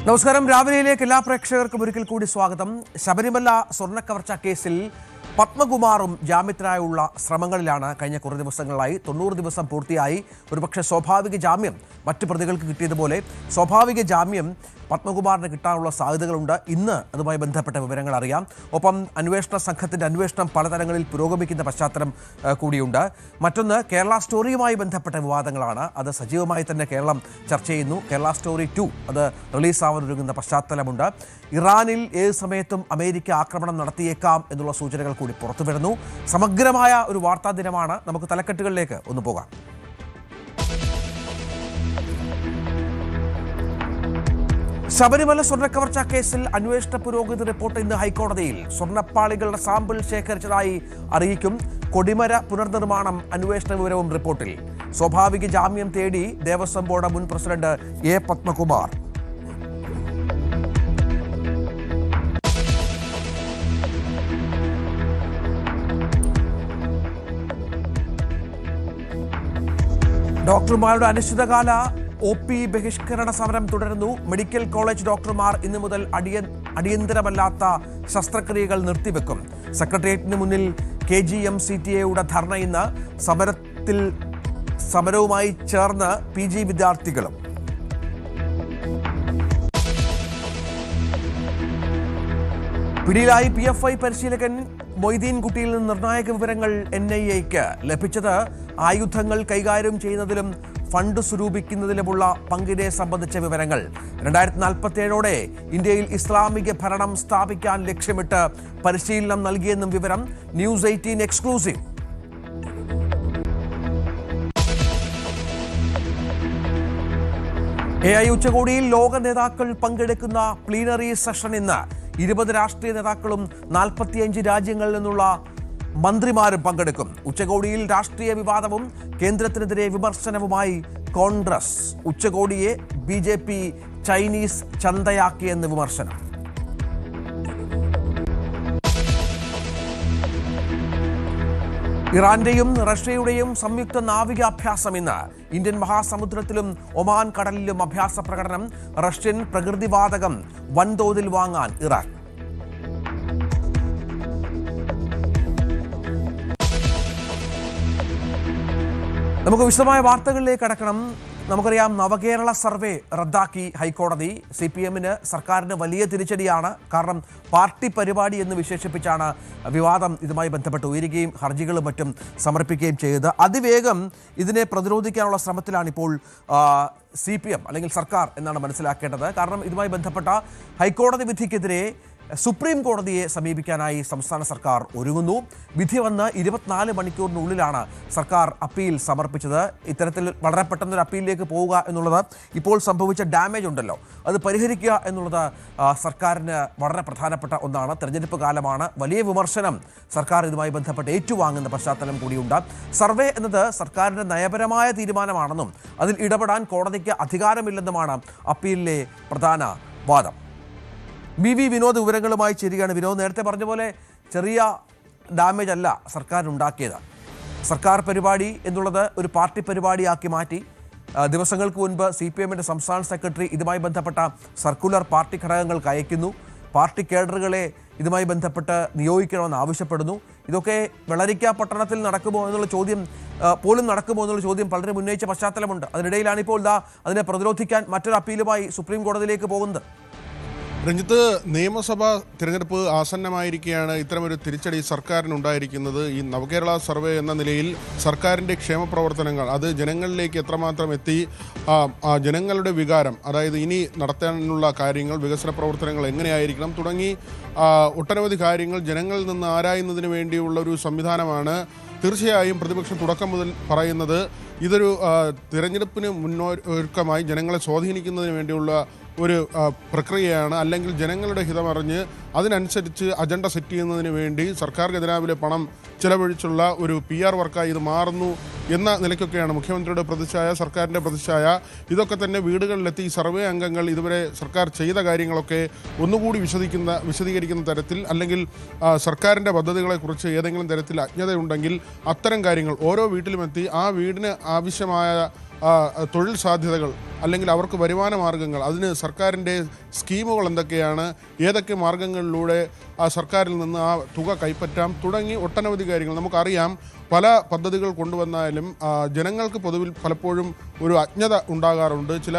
നമസ്കാരം. രാവിലെയിലേക്ക് എല്ലാ പ്രേക്ഷകർക്കും ഒരിക്കൽ കൂടി സ്വാഗതം. ശബരിമല സ്വർണ്ണക്കവർച്ച കേസിൽ പത്മകുമാറും ജാമ്യത്തിനായുള്ള ശ്രമങ്ങളിലാണ് കഴിഞ്ഞ കുറേ ദിവസങ്ങളായി. 90 ദിവസം പൂർത്തിയായി. ഒരുപക്ഷെ സ്വാഭാവിക ജാമ്യം മറ്റു പ്രതികൾക്ക് കിട്ടിയതുപോലെ സ്വാഭാവിക ജാമ്യം പത്മകുമാറിന് കിട്ടാനുള്ള സാധ്യതകളുണ്ട്. ഇന്ന് അതുമായി ബന്ധപ്പെട്ട വിവരങ്ങൾ അറിയാം. ഒപ്പം അന്വേഷണ സംഘത്തിൻ്റെ അന്വേഷണം പലതരങ്ങളിൽ പുരോഗമിക്കുന്ന പശ്ചാത്തലം കൂടിയുണ്ട്. മറ്റൊന്ന്, കേരള സ്റ്റോറിയുമായി ബന്ധപ്പെട്ട വിവാദങ്ങളാണ്. അത് സജീവമായി തന്നെ കേരളം ചർച്ച ചെയ്യുന്നു. കേരള സ്റ്റോറി 2 അത് റിലീസാവാനൊരുങ്ങുന്ന പശ്ചാത്തലമുണ്ട്. ഇറാനിൽ ഏത് സമയത്തും അമേരിക്ക ആക്രമണം നടത്തിയേക്കാം എന്നുള്ള സൂചനകൾ കൂടി പുറത്തു വരുന്നു. സമഗ്രമായ ഒരു വാർത്താ ദിനമാണ്. നമുക്ക് തലക്കെട്ടുകളിലേക്ക് ഒന്ന് പോകാം. ശബരിമല സ്വർണ്ണക്കവർച്ച കേസിൽ അന്വേഷണ പുരോഗതി റിപ്പോർട്ട് ഇന്ന് ഹൈക്കോടതിയിൽ. സ്വർണ്ണപ്പാളികളുടെ സാമ്പിൾ ശേഖരിച്ചതായി അറിയിക്കും. കൊടിമര പുനർനിർമ്മാണം അന്വേഷണ വിവരവും റിപ്പോർട്ടിൽ. സ്വാഭാവിക ജാമ്യം തേടി ദേവസ്വം ബോർഡ് മുൻ പ്രസിഡന്റ് എ പത്മകുമാർ. ഡോക്ടർമാരുടെ അനിശ്ചിതകാല OP ബഹിഷ്കരണ സമരം തുടരുന്നു. മെഡിക്കൽ കോളേജ് ഡോക്ടർമാർ ഇന്നു മുതൽ അടിയന്തരമല്ലാത്ത ശസ്ത്രക്രിയകൾ നിർത്തിവെക്കും. സെക്രട്ടേറിയറ്റിന് മുന്നിൽ KGM-CTA ധർണ ഇന്ന്. സമരവുമായി ചേർന്ന് PG വിദ്യാർത്ഥികളും. പിടിയിലായി PFI പരിശീലകൻ മൊയ്തീൻ കുട്ടിയിൽ നിന്ന് നിർണായക വിവരങ്ങൾ NIAയ്ക്ക് ലഭിച്ചത്. ആയുധങ്ങൾ കൈകാര്യം ചെയ്യുന്നതിലും ഫണ്ട് സ്വരൂപിക്കുന്നതിലുമുള്ള പങ്കിനെ സംബന്ധിച്ച വിവരങ്ങൾ. 2047 ഇന്ത്യയിൽ ഇസ്ലാമിക ഭരണം സ്ഥാപിക്കാൻ ലക്ഷ്യമിട്ട് പരിശീലനം നൽകിയെന്നും വിവരം. News 18 exclusive. AI ഉച്ചകോടിയിൽ ലോക നേതാക്കൾ പങ്കെടുക്കുന്ന പ്ലീനറി സെഷൻ ഇന്ന്. 20 രാഷ്ട്രീയ നേതാക്കളും 45 രാജ്യങ്ങളിൽ നിന്നുള്ള മന്ത്രിമാരും പങ്കെടുക്കും. ഉച്ചകോടിയിൽ രാഷ്ട്രീയ വിവാദവും കേന്ദ്രത്തിനെതിരെ വിമർശനവുമായി കോൺഗ്രസ്. ഉച്ചകോടിയെ BJP ചൈനീസ് ചന്തയാക്കിയെന്ന് വിമർശനം. ഇറാന്റെയും റഷ്യയുടെയും സംയുക്ത നാവികാഭ്യാസം ഇന്ന്. ഇന്ത്യൻ മഹാസമുദ്രത്തിലും ഒമാൻ കടലിലും അഭ്യാസ പ്രകടനം. റഷ്യൻ പ്രകൃതിവാതകം വൻതോതിൽ വാങ്ങാൻ ഇറാൻ. നമുക്ക് വിശദമായ വാർത്തകളിലേക്ക് കടക്കണം. നമുക്കറിയാം, നവകേരള സർവേ റദ്ദാക്കി ഹൈക്കോടതി. CPM-ന് സർക്കാരിന് വലിയ തിരിച്ചടിയാണ്. കാരണം പാർട്ടി പരിപാടി എന്ന് വിശേഷിപ്പിച്ചാണ് വിവാദം ഇതുമായി ബന്ധപ്പെട്ട് ഉയരുകയും ഹർജികളും മറ്റും സമർപ്പിക്കുകയും ചെയ്തത്. അതിവേഗം ഇതിനെ പ്രതിരോധിക്കാനുള്ള ശ്രമത്തിലാണിപ്പോൾ CPM അല്ലെങ്കിൽ സർക്കാർ എന്നാണ് മനസ്സിലാക്കേണ്ടത്. കാരണം ഇതുമായി ബന്ധപ്പെട്ട ഹൈക്കോടതി വിധിക്കെതിരെ സുപ്രീം കോടതിയെ സമീപിക്കാനായി സംസ്ഥാന സർക്കാർ ഒരുങ്ങുന്നു. വിധി വന്ന് 24 മണിക്കൂറിനുള്ളിലാണ് സർക്കാർ അപ്പീൽ സമർപ്പിച്ചത്. ഇത്തരത്തിൽ വളരെ പെട്ടെന്നൊരു അപ്പീലിലേക്ക് പോവുക എന്നുള്ളത്, ഇപ്പോൾ സംഭവിച്ച ഡാമേജ് ഉണ്ടല്ലോ അത് പരിഹരിക്കുക എന്നുള്ളത് സർക്കാരിന് വളരെ പ്രധാനപ്പെട്ട ഒന്നാണ്. തെരഞ്ഞെടുപ്പ് കാലമാണ്. വലിയ വിമർശനം സർക്കാർ ഇതുമായി ബന്ധപ്പെട്ട് ഏറ്റുവാങ്ങുന്ന പശ്ചാത്തലം കൂടിയുണ്ട്. സർവേ എന്നത് സർക്കാരിൻ്റെ നയപരമായ തീരുമാനമാണെന്നും അതിൽ ഇടപെടാൻ കോടതിക്ക് അധികാരമില്ലെന്നുമാണ് അപ്പീലിലെ പ്രധാന വാദം. BV വിനോദ് വിവരങ്ങളുമായി ചേരുകയാണ്. വിനോദ്, നേരത്തെ പറഞ്ഞ പോലെ ചെറിയ ഡാമേജ് അല്ല സർക്കാരിനുണ്ടാക്കിയത്. സർക്കാർ പരിപാടി എന്നുള്ളത് ഒരു പാർട്ടി പരിപാടിയാക്കി മാറ്റി. ദിവസങ്ങൾക്ക് മുൻപ് CPM-ൻ്റെ സംസ്ഥാന സെക്രട്ടറി ഇതുമായി ബന്ധപ്പെട്ട സർക്കുലർ പാർട്ടി ഘടകങ്ങൾക്ക് അയക്കുന്നു. പാർട്ടി കേഡറുകളെ ഇതുമായി ബന്ധപ്പെട്ട് നിയോഗിക്കണമെന്ന് ആവശ്യപ്പെടുന്നു. ഇതൊക്കെ വെള്ളരിക്ക പട്ടണത്തിൽ നടക്കുമോ എന്നുള്ള ചോദ്യം പലരും ഉന്നയിച്ച പശ്ചാത്തലമുണ്ട്. അതിനിടയിലാണ് ഇപ്പോൾ അതിനെ പ്രതിരോധിക്കാൻ മറ്റൊരു അപ്പീലുമായി സുപ്രീം കോടതിയിലേക്ക് പോകുന്നത്. രഞ്ജിത്ത്, നിയമസഭാ തിരഞ്ഞെടുപ്പ് ആസന്നമായിരിക്കെയാണ് ഇത്തരമൊരു തിരിച്ചടി സർക്കാരിനുണ്ടായിരിക്കുന്നത്. ഈ നവകേരള സർവേ എന്ന നിലയിൽ സർക്കാരിൻ്റെ ക്ഷേമപ്രവർത്തനങ്ങൾ അത് ജനങ്ങളിലേക്ക് എത്രമാത്രം എത്തി, ജനങ്ങളുടെ വികാരം, അതായത് ഇനി നടത്താനുള്ള കാര്യങ്ങൾ, വികസന പ്രവർത്തനങ്ങൾ എങ്ങനെയായിരിക്കണം തുടങ്ങി ഒട്ടനവധി കാര്യങ്ങൾ ജനങ്ങളിൽ നിന്ന് ആരായുന്നതിന് വേണ്ടിയുള്ള ഒരു സംവിധാനമാണ്. തീർച്ചയായും പ്രതിപക്ഷം തുടക്കം മുതൽ പറയുന്നത് ഇതൊരു തിരഞ്ഞെടുപ്പിന് മുന്നൊരുക്കമായി ജനങ്ങളെ സ്വാധീനിക്കുന്നതിന് വേണ്ടിയുള്ള ഒരു പ്രക്രിയയാണ്. അല്ലെങ്കിൽ ജനങ്ങളുടെ ഹിതമറിഞ്ഞ് അതിനനുസരിച്ച് അജണ്ട സെറ്റ് ചെയ്യുന്നതിന് വേണ്ടി സർക്കാർ ഖജനാവിലെ പണം ചിലവഴിച്ചുള്ള ഒരു PR വർക്കായി ഇത് മാറുന്നു എന്ന നിലയ്ക്കൊക്കെയാണ് മുഖ്യമന്ത്രിയുടെ പ്രതിച്ഛായ, സർക്കാരിൻ്റെ പ്രതിച്ഛായ. ഇതൊക്കെ തന്നെ വീടുകളിലെത്തി സർവേ അംഗങ്ങൾ ഇതുവരെ സർക്കാർ ചെയ്ത കാര്യങ്ങളൊക്കെ ഒന്നുകൂടി വിശദീകരിക്കുന്ന തരത്തിൽ, അല്ലെങ്കിൽ സർക്കാരിൻ്റെ പദ്ധതികളെക്കുറിച്ച് ഏതെങ്കിലും തരത്തിൽ അജ്ഞതയുണ്ടെങ്കിൽ അത്തരം കാര്യങ്ങൾ ഓരോ വീട്ടിലുമെത്തി ആ വീടിന് ആവശ്യമായ തൊഴിൽ സാധ്യതകൾ അല്ലെങ്കിൽ അവർക്ക് വരുമാന മാർഗ്ഗങ്ങൾ, അതിന് സർക്കാരിൻ്റെ സ്കീമുകൾ എന്തൊക്കെയാണ്, ഏതൊക്കെ മാർഗ്ഗങ്ങളിലൂടെ ആ സർക്കാരിൽ നിന്ന് ആ തുക കൈപ്പറ്റാം തുടങ്ങി ഒട്ടനവധി കാര്യങ്ങൾ നമുക്കറിയാം. പല പദ്ധതികൾ കൊണ്ടുവന്നാലും ജനങ്ങൾക്ക് പൊതുവിൽ പലപ്പോഴും ഒരു അജ്ഞത ഉണ്ടാകാറുണ്ട്. ചില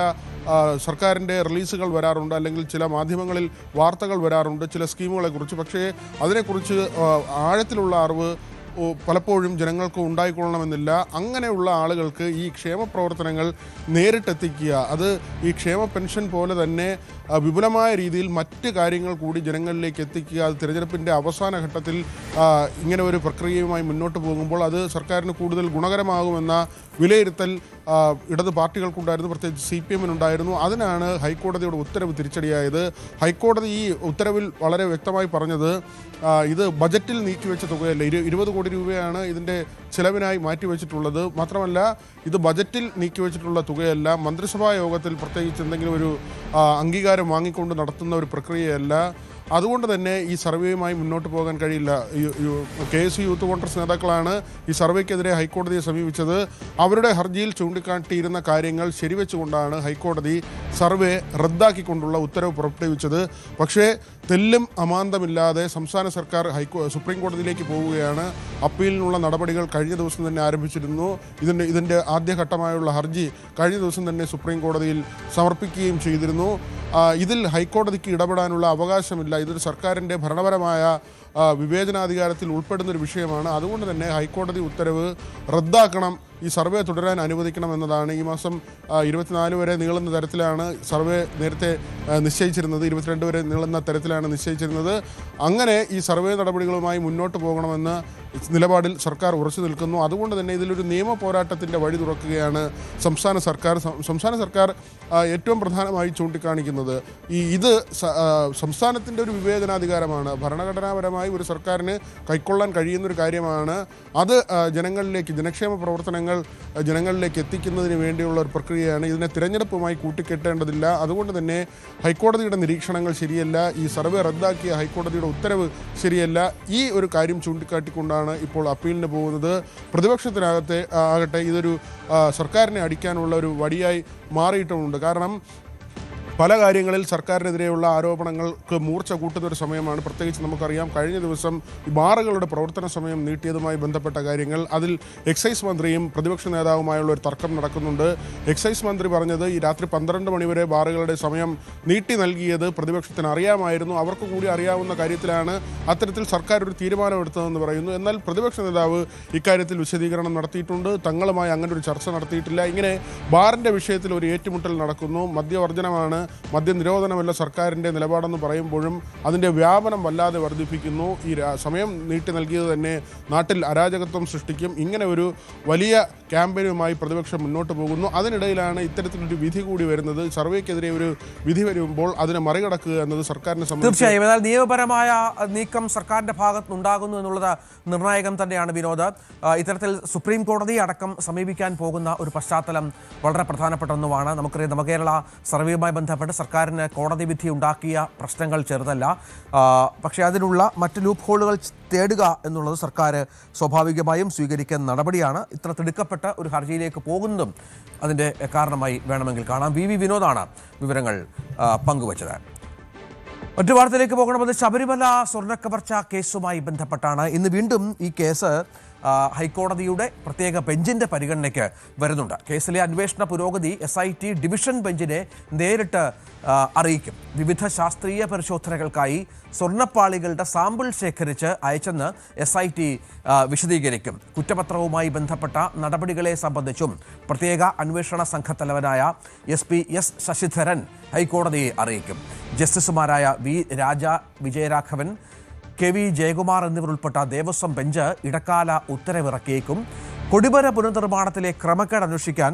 സർക്കാരിൻ്റെ റിലീസുകൾ വരാറുണ്ട്, അല്ലെങ്കിൽ ചില മാധ്യമങ്ങളിൽ വാർത്തകൾ വരാറുണ്ട് ചില സ്കീമുകളെക്കുറിച്ച്. പക്ഷേ അതിനെക്കുറിച്ച് ആഴത്തിലുള്ള അറിവ് പലപ്പോഴും ജനങ്ങൾക്ക് ഉണ്ടായിക്കൊള്ളണമെന്നില്ല. അങ്ങനെയുള്ള ആളുകൾക്ക് ഈ ക്ഷേമ പ്രവർത്തനങ്ങൾ നേരിട്ടെത്തിക്കുക, അത് ഈ ക്ഷേമ പെൻഷൻ പോലെ തന്നെ വിപുലമായ രീതിയിൽ മറ്റ് കാര്യങ്ങൾ കൂടി ജനങ്ങളിലേക്ക് എത്തിക്കുക, അത് തിരഞ്ഞെടുപ്പിൻ്റെ അവസാന ഘട്ടത്തിൽ ഇങ്ങനെ ഒരു പ്രക്രിയയുമായി മുന്നോട്ട് പോകുമ്പോൾ അത് സർക്കാരിന് കൂടുതൽ ഗുണകരമാകുമെന്ന വിലയിരുത്തൽ ഇടത് പാർട്ടികൾക്കുണ്ടായിരുന്നു, പ്രത്യേകിച്ച് CPM-നുണ്ടായിരുന്നു. അതിനാണ് ഹൈക്കോടതിയുടെ ഉത്തരവ് തിരിച്ചടിയായത്. ഹൈക്കോടതി ഈ ഉത്തരവിൽ വളരെ വ്യക്തമായി പറഞ്ഞത് ഇത് ബജറ്റിൽ നീക്കിവെച്ച തുകയല്ല, 20 കോടി രൂപയാണ് ഇതിൻ്റെ ചിലവിനായി മാറ്റിവെച്ചിട്ടുള്ളത്. മാത്രമല്ല ഇത് ബജറ്റിൽ നീക്കിവെച്ചിട്ടുള്ള തുകയല്ല, മന്ത്രിസഭാ യോഗത്തിൽ പ്രത്യേകിച്ച് എന്തെങ്കിലും ഒരു അംഗീകാരം വാങ്ങിക്കൊണ്ട് നടത്തുന്ന ഒരു പ്രക്രിയയല്ല. അതുകൊണ്ട് തന്നെ ഈ സർവേയുമായി മുന്നോട്ട് പോകാൻ കഴിയില്ല. KSU യൂത്ത് കോൺഗ്രസ് നേതാക്കളാണ് ഈ സർവേക്കെതിരെ ഹൈക്കോടതിയെ സമീപിച്ചത്. അവരുടെ ഹർജിയിൽ ചൂണ്ടിക്കാട്ടിയിരുന്ന കാര്യങ്ങൾ ശരിവെച്ചുകൊണ്ടാണ് ഹൈക്കോടതി സർവേ റദ്ദാക്കിക്കൊണ്ടുള്ള ഉത്തരവ് പുറപ്പെടുവിച്ചത്. പക്ഷേ തെല്ലും അമാന്തമില്ലാതെ സംസ്ഥാന സർക്കാർ സുപ്രീം കോടതിയിലേക്ക് പോവുകയാണ്. അപ്പീലിനുള്ള നടപടികൾ കഴിഞ്ഞ ദിവസം തന്നെ ആരംഭിച്ചിരുന്നു. ഇതിൻ്റെ ആദ്യഘട്ടമായുള്ള ഹർജി കഴിഞ്ഞ ദിവസം തന്നെ സുപ്രീം കോടതിയിൽ സമർപ്പിക്കുകയും ചെയ്തിരുന്നു. ഇതിൽ ഹൈക്കോടതിക്ക് ഇടപെടാനുള്ള അവകാശമില്ല. ഇതൊരു സർക്കാരിൻ്റെ ഭരണപരമായ വിവേചനാധികാരത്തിൽ ഉൾപ്പെടുന്നൊരു വിഷയമാണ്. അതുകൊണ്ട് തന്നെ ഹൈക്കോടതി ഉത്തരവ് റദ്ദാക്കണം, ഈ സർവേ തുടരാൻ അനുവദിക്കണം എന്നതാണ്. ഈ മാസം 24 വരെ നീളുന്ന തരത്തിലാണ് സർവേ നേരത്തെ നിശ്ചയിച്ചിരുന്നത്, 22 വരെ നീളുന്ന തരത്തിലാണ് നിശ്ചയിച്ചിരുന്നത്. അങ്ങനെ ഈ സർവേ നടപടികളുമായി മുന്നോട്ട് പോകണമെന്ന് നിലപാടിൽ സർക്കാർ ഉറച്ചു നിൽക്കുന്നു. അതുകൊണ്ട് തന്നെ ഇതിലൊരു നിയമ പോരാട്ടത്തിൻ്റെ വഴി തുറക്കുകയാണ് സംസ്ഥാന സർക്കാർ. ഏറ്റവും പ്രധാനമായി ചൂണ്ടിക്കാണിക്കുന്നത് ഇത് സംസ്ഥാനത്തിൻ്റെ ഒരു വിവേചനാധികാരമാണ്, ഭരണഘടനാപരമായി ഒരു സർക്കാരിന് കൈക്കൊള്ളാൻ കഴിയുന്നൊരു കാര്യമാണ്. അത് ജനക്ഷേമ പ്രവർത്തനങ്ങൾ ജനങ്ങളിലേക്ക് എത്തിക്കുന്നതിന് വേണ്ടിയുള്ള ഒരു പ്രക്രിയയാണ്. ഇതിനെ തിരഞ്ഞെടുപ്പുമായി കൂട്ടിക്കെട്ടേണ്ടതില്ല. അതുകൊണ്ട് തന്നെ ഹൈക്കോടതിയുടെ നിരീക്ഷണങ്ങൾ ശരിയല്ല, ഈ സർവേ റദ്ദാക്കിയ ഹൈക്കോടതിയുടെ ഉത്തരവ് ശരിയല്ല. ഈ ഒരു കാര്യം ചൂണ്ടിക്കാട്ടിക്കൊണ്ടാണ് ഇപ്പോൾ അപ്പീലിന് പോകുന്നത്. പ്രതിപക്ഷത്തിനകത്തെ ആകട്ടെ ഇതൊരു സർക്കാരിനെ അടിക്കാനുള്ള ഒരു വടിയായി മാറിയിട്ടുമുണ്ട്. കാരണം പല കാര്യങ്ങളിൽ സർക്കാരിനെതിരെയുള്ള ആരോപണങ്ങൾക്ക് മൂർച്ച കൂട്ടുന്നൊരു സമയമാണ്. പ്രത്യേകിച്ച് നമുക്കറിയാം കഴിഞ്ഞ ദിവസം ഈ ബാറുകളുടെ പ്രവർത്തന സമയം നീട്ടിയതുമായി ബന്ധപ്പെട്ട കാര്യങ്ങൾ, അതിൽ എക്സൈസ് മന്ത്രിയും പ്രതിപക്ഷ നേതാവുമായുള്ള ഒരു തർക്കം നടക്കുന്നുണ്ട്. എക്സൈസ് മന്ത്രി പറഞ്ഞത് ഈ രാത്രി 12 മണിവരെ ബാറുകളുടെ സമയം നീട്ടി നൽകിയത് പ്രതിപക്ഷത്തിന് അറിയാമായിരുന്നു, അവർക്ക് കൂടി അറിയാവുന്ന കാര്യത്തിലാണ് അത്തരത്തിൽ സർക്കാർ ഒരു തീരുമാനമെടുത്തതെന്ന് പറയുന്നു. എന്നാൽ പ്രതിപക്ഷ നേതാവ് ഇക്കാര്യത്തിൽ വിശദീകരണം നടത്തിയിട്ടുണ്ട്, തങ്ങളുമായി അങ്ങനെ ഒരു ചർച്ച നടത്തിയിട്ടില്ല. ഇങ്ങനെ ബാറിൻ്റെ വിഷയത്തിൽ ഒരു ഏറ്റുമുട്ടൽ നടക്കുന്നു. മദ്യവർജനമാണ്, മദ്യനിരോധനമല്ല സർക്കാരിൻ്റെ നിലപാടെന്ന് പറയുമ്പോഴും അതിൻ്റെ വ്യാപനം വല്ലാതെ വർദ്ധിപ്പിക്കുന്നു. ഈ സമയം നീട്ടി നൽകിയത് തന്നെ നാട്ടിൽ അരാജകത്വം സൃഷ്ടിക്കും. ഇങ്ങനെ ഒരു വലിയ ക്യാമ്പയിനുമായി പ്രതിപക്ഷം മുന്നോട്ട് പോകുന്നു. അതിനിടയിലാണ് ഇത്തരത്തിലൊരു വിധി കൂടി വരുന്നത്. സർവേക്കെതിരെ ഒരു വിധി വരുമ്പോൾ അതിനെ മറികടക്കുക എന്നത് സർക്കാരിനെ സംബന്ധിച്ച് തീർച്ചയായും എന്നാൽ നിയമപരമായ നീക്കം സർക്കാരിൻ്റെ ഭാഗത്തുനിന്നുണ്ടാകുന്നു എന്നുള്ളത് നിർണായകം തന്നെയാണ് വിനോദ്. ഇത്തരത്തിൽ സുപ്രീം കോടതി അടക്കം സമീപിക്കാൻ പോകുന്ന ഒരു പശ്ചാത്തലം വളരെ പ്രധാനപ്പെട്ട ഒന്നുമാണ്. നമുക്കറിയാം നവകേരള സർവേയുമായി ബന്ധപ്പെട്ട് സർക്കാരിന് കോടതി വിധി ഉണ്ടാക്കിയ പ്രശ്നങ്ങൾ ചെറുതല്ല. പക്ഷേ അതിനുള്ള മറ്റ് ലൂപ്പ് ഹോളുകൾ തേടുക എന്നുള്ളത് സർക്കാർ സ്വാഭാവികമായും സ്വീകരിക്കുന്ന നടപടിയാണ്. ഇത്ര തിടുക്കപ്പെട്ട ഒരു ഹർജിയിലേക്ക് പോകുന്നതും അതിൻ്റെ കാരണമായി വേണമെങ്കിൽ കാണാം. വി വിനോദാണ് വിവരങ്ങൾ പങ്കുവച്ചത്. മറ്റു വാർത്തയിലേക്ക് പോകണമെന്നത് ശബരിമല സ്വർണ്ണക്കവർച്ച കേസുമായി ബന്ധപ്പെട്ടാണ്. ഇന്ന് വീണ്ടും ഈ കേസ് ഹൈക്കോടതിയുടെ പ്രത്യേക ബെഞ്ചിൻ്റെ പരിഗണനയ്ക്ക് വരുന്നുണ്ട്. കേസിലെ അന്വേഷണ പുരോഗതി SIT ഡിവിഷൻ ബെഞ്ചിനെ നേരിട്ട് അറിയിക്കും. വിവിധ ശാസ്ത്രീയ പരിശോധനകൾക്കായി സ്വർണ്ണപ്പാളികളുടെ സാമ്പിൾ ശേഖരിച്ച് അയച്ചെന്ന് SIT വിശദീകരിക്കും. കുറ്റപത്രവുമായി ബന്ധപ്പെട്ട നടപടികളെ സംബന്ധിച്ചും പ്രത്യേക അന്വേഷണ സംഘത്തലവനായ SP S ശശിധരൻ ഹൈക്കോടതിയെ അറിയിക്കും. ജസ്റ്റിസുമാരായ V രാജ, വിജയരാഘവൻ, KV ജയകുമാർ എന്നിവരുൾപ്പെട്ട ദേവസ്വം ബെഞ്ച് ഇടക്കാല ഉത്തരവിറക്കിയേക്കും. കൊടിമര പുനർനിർമ്മാണത്തിലെ ക്രമക്കേട് അന്വേഷിക്കാൻ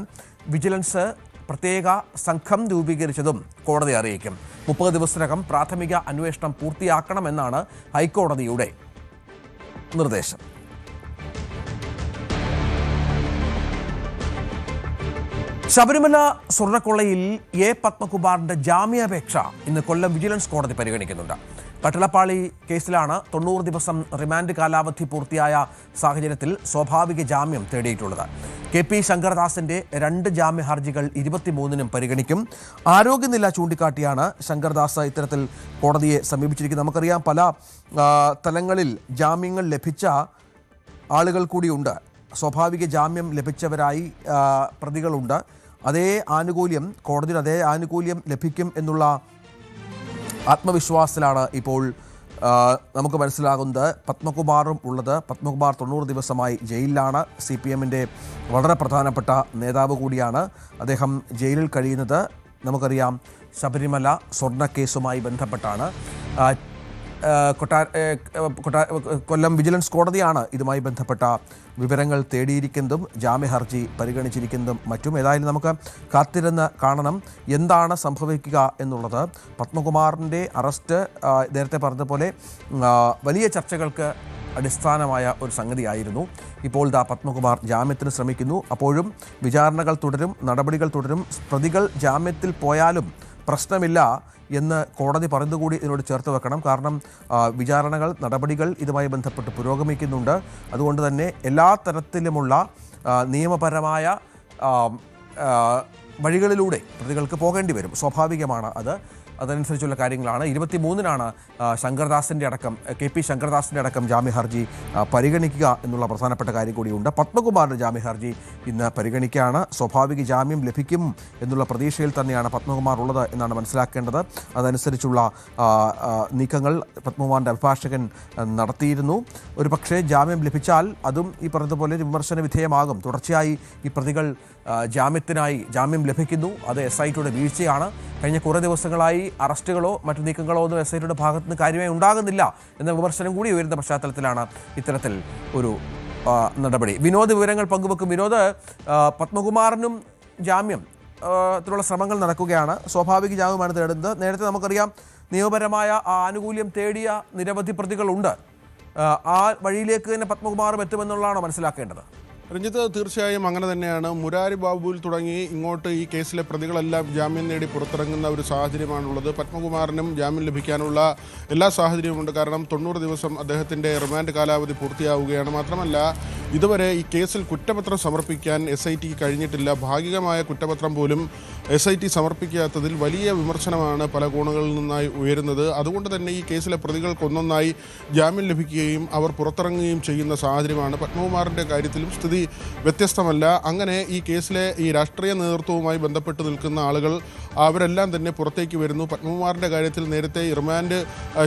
വിജിലൻസ് പ്രത്യേക സംഘം രൂപീകരിച്ചതും കോടതി അറിയിക്കും. 30 ദിവസത്തിനകം പ്രാഥമിക അന്വേഷണം പൂർത്തിയാക്കണമെന്നാണ് ഹൈക്കോടതിയുടെ നിർദ്ദേശം. ശബരിമല സ്വർണ്ണക്കൊള്ളയിൽ A പത്മകുമാറിന്റെ ജാമ്യാപേക്ഷ ഇന്ന് കൊല്ലം വിജിലൻസ് കോടതി പരിഗണിക്കുന്നുണ്ട്. കട്ടളപ്പാളി കേസിലാണ് 90 ദിവസം റിമാൻഡ് കാലാവധി പൂർത്തിയായ സാഹചര്യത്തിൽ സ്വാഭാവിക ജാമ്യം തേടിയിട്ടുള്ളത്. KP ശങ്കർദാസിന്റെ 2 ജാമ്യ ഹർജികൾ 23-നും പരിഗണിക്കും. ആരോഗ്യനില ചൂണ്ടിക്കാട്ടിയാണ് ശങ്കർദാസ് ഇത്തരത്തിൽ കോടതിയെ സമീപിച്ചിരിക്കുന്നത്. നമുക്കറിയാം, പല തലങ്ങളിൽ ജാമ്യങ്ങൾ ലഭിച്ച ആളുകൾ കൂടിയുണ്ട്. സ്വാഭാവിക ജാമ്യം ലഭിച്ചവരായി പ്രതികളുണ്ട്. അതേ ആനുകൂല്യം കോടതിയിൽ അതേ ആനുകൂല്യം ലഭിക്കും എന്നുള്ള ആത്മവിശ്വാസത്തിലാണ് ഇപ്പോൾ നമുക്ക് മനസ്സിലാകുന്നത്. പത്മകുമാറും ഉള്ളത്. പത്മകുമാർ 90 ദിവസമായി ജയിലിലാണ്. CPM-ന്റെ വളരെ പ്രധാനപ്പെട്ട നേതാവ് കൂടിയാണ്. അദ്ദേഹം ജയിലിൽ കഴിയുന്നത് നമുക്കറിയാം ശബരിമല സ്വർണ്ണക്കേസുമായി ബന്ധപ്പെട്ടാണ്. കൊല്ലം വിജിലൻസ് കോടതിയാണ് ഇതുമായി ബന്ധപ്പെട്ട വിവരങ്ങൾ തേടിയിരിക്കുന്നതും ജാമ്യ ഹർജി പരിഗണിച്ചിരിക്കുന്നതും മറ്റും. ഏതായാലും നമുക്ക് കാത്തിരുന്ന് കാണണം എന്താണ് സംഭവിക്കുക എന്നുള്ളത്. പത്മകുമാറിൻ്റെ അറസ്റ്റ് നേരത്തെ പറഞ്ഞതുപോലെ വലിയ ചർച്ചകൾക്ക് അടിസ്ഥാനമായ ഒരു സംഗതിയായിരുന്നു. ഇപ്പോൾ പത്മകുമാർ ജാമ്യത്തിന് ശ്രമിക്കുന്നു. അപ്പോഴും വിചാരണകൾ തുടരും, നടപടികൾ തുടരും. പ്രതികൾ ജാമ്യത്തിൽ പോയാലും പ്രശ്നമില്ല എന്ന് കോടതി പറയുന്നതുകൂടി ഇതിനോട് ചേർത്ത് വെക്കണം. കാരണം വിചാരണകൾ, നടപടികൾ ഇതുമായി ബന്ധപ്പെട്ട് പുരോഗമിക്കുന്നുണ്ട്. അതുകൊണ്ട് തന്നെ എല്ലാ തരത്തിലുമുള്ള നിയമപരമായ വഴികളിലൂടെ പ്രതികൾക്ക് പോകേണ്ടി വരും. സ്വാഭാവികമാണ് അത്. അതനുസരിച്ചുള്ള കാര്യങ്ങളാണ്. 23-നാണ് ശങ്കർദാസിൻ്റെ അടക്കം KP ശങ്കർദാസിൻ്റെ അടക്കം ജാമ്യ ഹർജി പരിഗണിക്കുക എന്നുള്ള പ്രധാനപ്പെട്ട കാര്യം കൂടിയുണ്ട്. പത്മകുമാറിൻ്റെ ജാമ്യ ഹർജി ഇന്ന് പരിഗണിക്കുകയാണ്. സ്വാഭാവിക ജാമ്യം ലഭിക്കും എന്നുള്ള പ്രതീക്ഷയിൽ തന്നെയാണ് പത്മകുമാർ ഉള്ളത് എന്നാണ് മനസ്സിലാക്കേണ്ടത്. അതനുസരിച്ചുള്ള നീക്കങ്ങൾ പത്മകുമാറിൻ്റെ അഭിഭാഷകൻ നടത്തിയിരുന്നു. ഒരു പക്ഷേ ജാമ്യം ലഭിച്ചാൽ അതും ഈ പറഞ്ഞതുപോലെ വിമർശന വിധേയമാകും. തുടർച്ചയായി ഈ പ്രതികൾ ജാമ്യം ലഭിക്കുന്നു. അത് SITയുടെ വീഴ്ചയാണ്. കഴിഞ്ഞ കുറേ ദിവസങ്ങളായി അറസ്റ്റുകളോ മറ്റു നീക്കങ്ങളോ ഒന്നും SITയുടെ ഭാഗത്ത് നിന്ന് കാര്യമായി ഉണ്ടാകുന്നില്ല എന്ന വിമർശനം കൂടി ഉയരുന്ന പശ്ചാത്തലത്തിലാണ് ഇത്തരത്തിൽ ഒരു നടപടി. വിനോദ് വിവരങ്ങൾ പങ്കുവെക്കും. വിനോദ്, പത്മകുമാറിനും ജാമ്യത്തിനുള്ള ശ്രമങ്ങൾ നടക്കുകയാണ്. സ്വാഭാവിക ജാമ്യമാണ് തേടുന്നത്. നേരത്തെ നമുക്കറിയാം നിയമപരമായ ആനുകൂല്യം തേടിയ നിരവധി പ്രതികളുണ്ട്. ആ വഴിയിലേക്ക് തന്നെ പത്മകുമാറും എത്തുമെന്നുള്ളതാണോ മനസ്സിലാക്കേണ്ടത്? രഞ്ജിത്ത്, തീർച്ചയായും അങ്ങനെ തന്നെയാണ്. മുരാരി ബാബുവിൽ തുടങ്ങി ഇങ്ങോട്ട് ഈ കേസിലെ പ്രതികളെല്ലാം ജാമ്യം നേടി പുറത്തിറങ്ങുന്ന ഒരു സാഹചര്യമാണുള്ളത്. പത്മകുമാറിനും ജാമ്യം ലഭിക്കാനുള്ള എല്ലാ സാഹചര്യവുമുണ്ട്. കാരണം 90 ദിവസം അദ്ദേഹത്തിൻ്റെ റിമാൻഡ് കാലാവധി പൂർത്തിയാവുകയാണ്. മാത്രമല്ല, ഇതുവരെ ഈ കേസിൽ കുറ്റപത്രം സമർപ്പിക്കാൻ SITക്ക് കഴിഞ്ഞിട്ടില്ല. ഭാഗികമായ കുറ്റപത്രം പോലും SIT സമർപ്പിക്കാത്തതിൽ വലിയ വിമർശനമാണ് പല കോണുകളിൽ നിന്നായി ഉയരുന്നത്. അതുകൊണ്ട് തന്നെ ഈ കേസിലെ പ്രതികൾക്കൊന്നൊന്നായി ജാമ്യം ലഭിക്കുകയും അവർ പുറത്തിറങ്ങുകയും ചെയ്യുന്ന സാഹചര്യമാണ്. പത്മകുമാറിൻ്റെ കാര്യത്തിലും സ്ഥിതി വ്യത്യസ്തമല്ല. അങ്ങനെ ഈ കേസിലെ ഈ രാഷ്ട്രീയ നേതൃത്വവുമായി ബന്ധപ്പെട്ട് നിൽക്കുന്ന ആളുകൾ അവരെല്ലാം തന്നെ പുറത്തേക്ക് വരുന്നു. പത്മകുമാറിൻ്റെ കാര്യത്തിൽ നേരത്തെ റിമാൻഡ്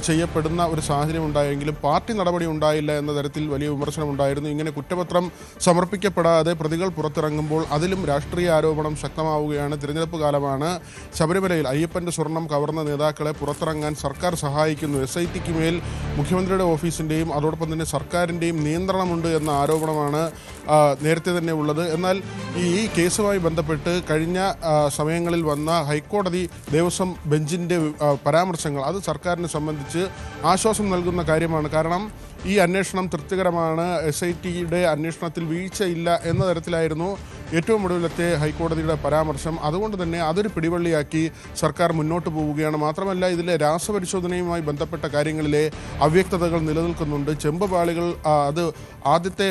ചെയ്യപ്പെടുന്ന ഒരു സാഹചര്യം ഉണ്ടായെങ്കിലും പാർട്ടി നടപടി ഉണ്ടായില്ല എന്ന തരത്തിൽ വലിയ വിമർശനം ഉണ്ടായിരുന്നു. ഇങ്ങനെ കുറ്റപത്രം സമർപ്പിക്കപ്പെടാതെ പ്രതികൾ പുറത്തിറങ്ങുമ്പോൾ അതിലും രാഷ്ട്രീയ ആരോപണം ശക്തമാവുകയാണ്. തിരഞ്ഞെടുപ്പ് കാലമാണ്. ശബരിമലയിൽ അയ്യപ്പൻ്റെ സ്വർണം കവർന്ന നേതാക്കളെ പുറത്തിറങ്ങാൻ സർക്കാർ സഹായിക്കുന്നു. SITക്ക് മേൽ മുഖ്യമന്ത്രിയുടെ ഓഫീസിൻ്റെയും അതോടൊപ്പം തന്നെ സർക്കാരിൻ്റെയും നിയന്ത്രണമുണ്ട് എന്ന ആരോപണമാണ് നേരത്തെ തന്നെ ഉള്ളത്. എന്നാൽ ഈ കേസുമായി ബന്ധപ്പെട്ട് കഴിഞ്ഞ സമയങ്ങളിൽ വന്ന ഹൈക്കോടതി ദേവസ്വം ബെഞ്ചിൻ്റെ പരാമർശങ്ങൾ അത് സർക്കാരിനെ സംബന്ധിച്ച് ആശ്വാസം നൽകുന്ന കാര്യമാണ്. കാരണം ഈ അന്വേഷണം തൃപ്തികരമാണ്, SITയുടെ അന്വേഷണത്തിൽ വീഴ്ചയില്ല എന്ന തരത്തിലായിരുന്നു ഏറ്റവും ഒടുവിലത്തെ ഹൈക്കോടതിയുടെ പരാമർശം. അതുകൊണ്ട് തന്നെ അതൊരു പിടിവള്ളിയാക്കി സർക്കാർ മുന്നോട്ട് പോവുകയാണ്. മാത്രമല്ല, ഇതിലെ രാസപരിശോധനയുമായി ബന്ധപ്പെട്ട കാര്യങ്ങളിലെ അവ്യക്തതകൾ നിലനിൽക്കുന്നുണ്ട്. ചെമ്പുപാളികൾ അത് ആദ്യത്തെ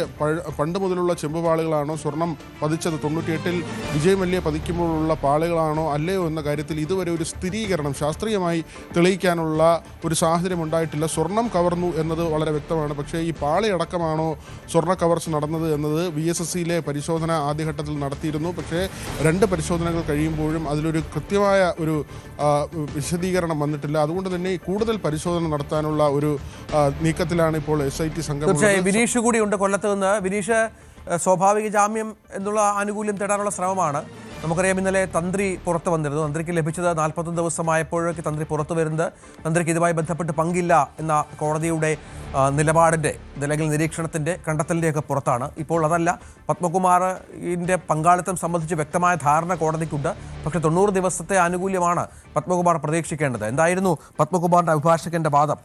പണ്ട് മുതലുള്ള ചെമ്പുപാളികളാണോ, സ്വർണം പതിച്ചത് 98-ൽ വിജയ് മല്യ പതിക്കുമ്പോഴുള്ള പാളികളാണോ അല്ലയോ എന്ന കാര്യത്തിൽ ഇതുവരെ ഒരു സ്ഥിരീകരണം ശാസ്ത്രീയമായി തെളിയിക്കാനുള്ള ഒരു സാഹചര്യം ഉണ്ടായിട്ടില്ല. സ്വർണം കവർന്നു എന്നത് വളരെ വ്യക്തമാണ്. പക്ഷേ ഈ പാളിയടക്കമാണോ സ്വർണ്ണ കവർച്ച നടന്നത് എന്നത് VSSCയിലെ പരിശോധന ആദ്യഘട്ടത്തിൽ നടത്തിയിരുന്നു. പക്ഷേ 2 പരിശോധനകൾ കഴിയുമ്പോഴും അതിലൊരു കൃത്യമായ ഒരു വിശദീകരണം വന്നിട്ടില്ല. അതുകൊണ്ട് തന്നെ കൂടുതൽ പരിശോധന നടത്താനുള്ള ഒരു നീക്കത്തിലാണ് ഇപ്പോൾ SIT സംഘം. വിനീഷ് കൂടിയുണ്ട് കൊല്ലത്ത് നിന്ന്. വിനീഷ്, സ്വാഭാവിക ജാമ്യം എന്നുള്ള ആനുകൂല്യം തേടാനുള്ള ശ്രമമാണ്. നമുക്കറിയാം, ഇന്നലെ തന്ത്രി പുറത്തു വന്നിരുന്നു. തന്ത്രിക്ക് ലഭിച്ചത് 41 ദിവസമായപ്പോഴേക്ക് തന്ത്രി പുറത്തു വരുന്നത് തന്ത്രിക്ക് ഇതുമായി ബന്ധപ്പെട്ട് പങ്കില്ല എന്ന കോടതിയുടെ നിലപാടിൻ്റെ അല്ലെങ്കിൽ നിരീക്ഷണത്തിൻ്റെ കണ്ടെത്തലിൻ്റെയൊക്കെ പുറത്താണ്. ഇപ്പോൾ അതല്ല, പത്മകുമാറിൻ്റെ പങ്കാളിത്തം സംബന്ധിച്ച് വ്യക്തമായ ധാരണ കോടതിക്കുണ്ട്. പക്ഷേ 90 ദിവസത്തെ ആനുകൂല്യമാണ് പത്മകുമാർ പ്രതീക്ഷിക്കേണ്ടത്. എന്തായിരുന്നു പത്മകുമാറിൻ്റെ അഭിഭാഷകന്റെ വാദം?